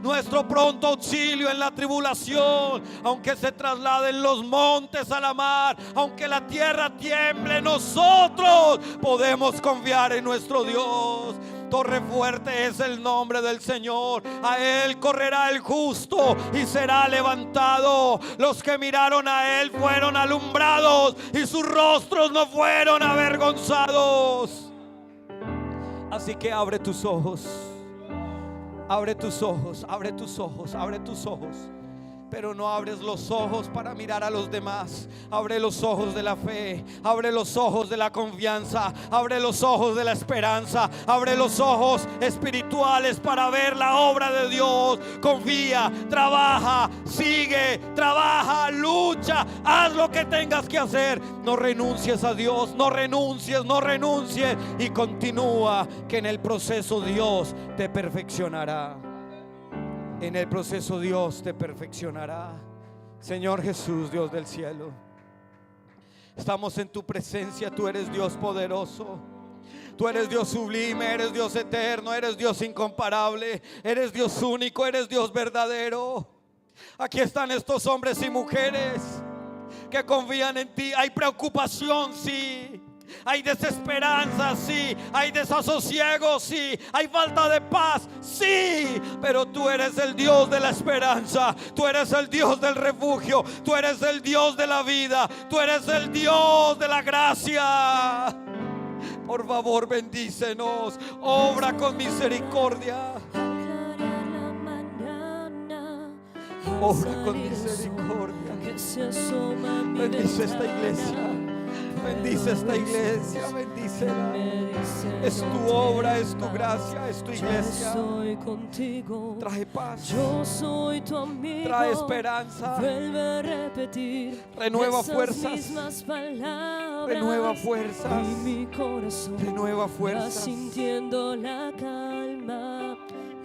nuestro pronto auxilio en la tribulación. Aunque se trasladen los montes a la mar, aunque la tierra tiemble, nosotros podemos confiar en nuestro Dios. Torre fuerte es el nombre del Señor. A Él correrá el justo y será levantado. Los que miraron a Él fueron alumbrados y sus rostros no fueron avergonzados. Así que abre tus ojos. Abre tus ojos, abre tus ojos, abre tus ojos. pero no abres los ojos para mirar a los demás. Abre los ojos de la fe, abre los ojos de la confianza, abre los ojos de la esperanza, abre los ojos espirituales para ver la obra de Dios. Confía, trabaja, sigue, trabaja, lucha, haz lo que tengas que hacer. No renuncies a Dios, no renuncies, no renuncies, y continúa, que en el proceso Dios te perfeccionará. En el proceso Dios te perfeccionará. Señor Jesús, Dios del cielo, estamos en tu presencia. Tú eres Dios poderoso, tú eres Dios sublime, eres Dios eterno, eres Dios incomparable, eres Dios único, eres Dios verdadero. Aquí están estos hombres y mujeres que confían en ti. Hay preocupación, sí. Hay desesperanza, sí. Hay desasosiego, sí. Hay falta de paz, sí. Pero tú eres el Dios de la esperanza. Tú eres el Dios del refugio. Tú eres el Dios de la vida. Tú eres el Dios de la gracia. Por favor, bendícenos. Obra con misericordia. Obra con misericordia. Bendice esta iglesia. Bendice esta iglesia, bendícela. Es tu obra, es tu gracia, es tu iglesia. Soy contigo. Trae paz, Yo soy tu amigo. trae esperanza, Vuelve a repetir. renueva esas fuerzas, mismas palabras. renueva fuerzas, Y mi corazón renueva va fuerzas. sintiendo la calma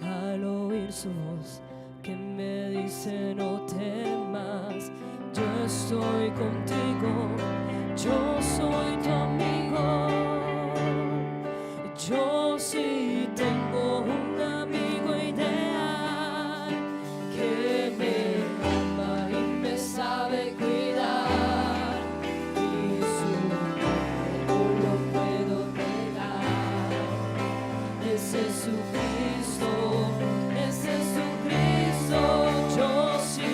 al oír su voz que me dice no temas. Yo estoy contigo. Yo soy tu amigo. Yo sí tengo un amigo ideal que me ama y me sabe cuidar. Y su nombre no lo puedo negar. Es Jesucristo, es Jesucristo. Yo sí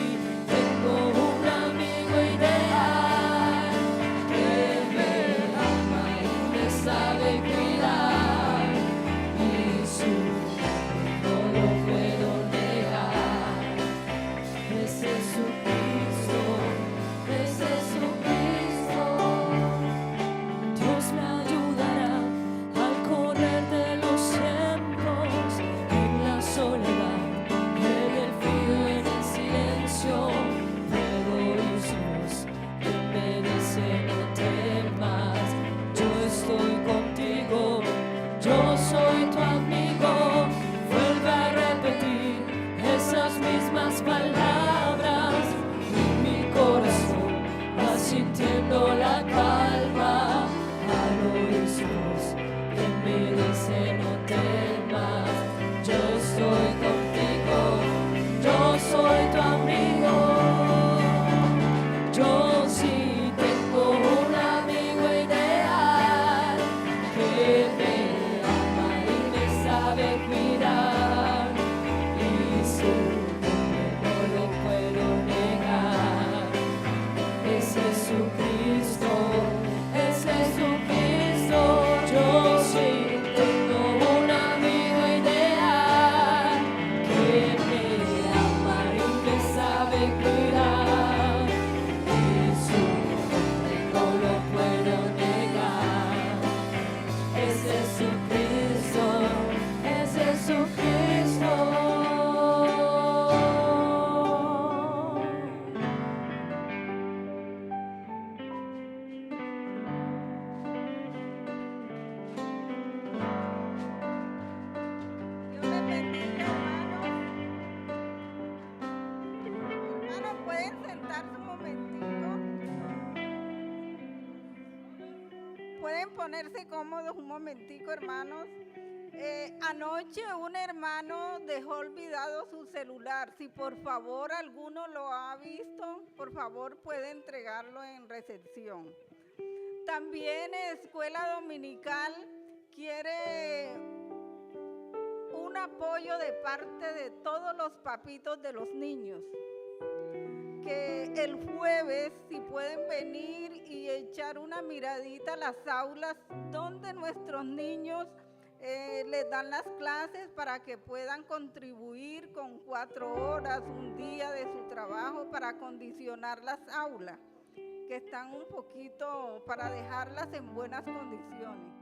tengo un amigo ideal que me ama y me sabe cuidar. Y su nombre no lo puedo negar. Es Jesucristo, es Jesucristo. Dios me ayudará al correr de los tiempos, en la soledad, en el frío, en el silencio. Puedo oír su voz que me dice no temas. Yo estoy contigo, yo soy tu amigo. Vuelve a repetir esas mismas palabras y mi corazón va sintiendo la calma al oír su voz que me dice no temas. Yo estoy contigo, yo soy tu amigo. Yo sí tengo un amigo ideal que me ama y me sabe cuidar. Y su nombre no lo puedo negar. Es Jesucristo, es Jesucristo. Yo sí tengo un amigo ideal que me ama y me sabe cuidar. Y su nombre no lo puedo negar. Es Jesucristo, es Jesucristo. Dios les bendiga, hermanos. Hermanos, pueden sentarse un momentico. Pueden ponerse cómodos un momentico, hermanos. Anoche un hermano dejó olvidado su celular. Si por favor alguno lo ha visto, por favor puede entregarlo en recepción. También Escuela Dominical quiere un apoyo de parte de todos los papitos de los niños. Que el jueves, si pueden venir y echar una miradita a las aulas donde nuestros niños les dan las clases para que puedan contribuir con 4 horas, un día de su trabajo para acondicionar las aulas, que están un poquito para dejarlas en buenas condiciones.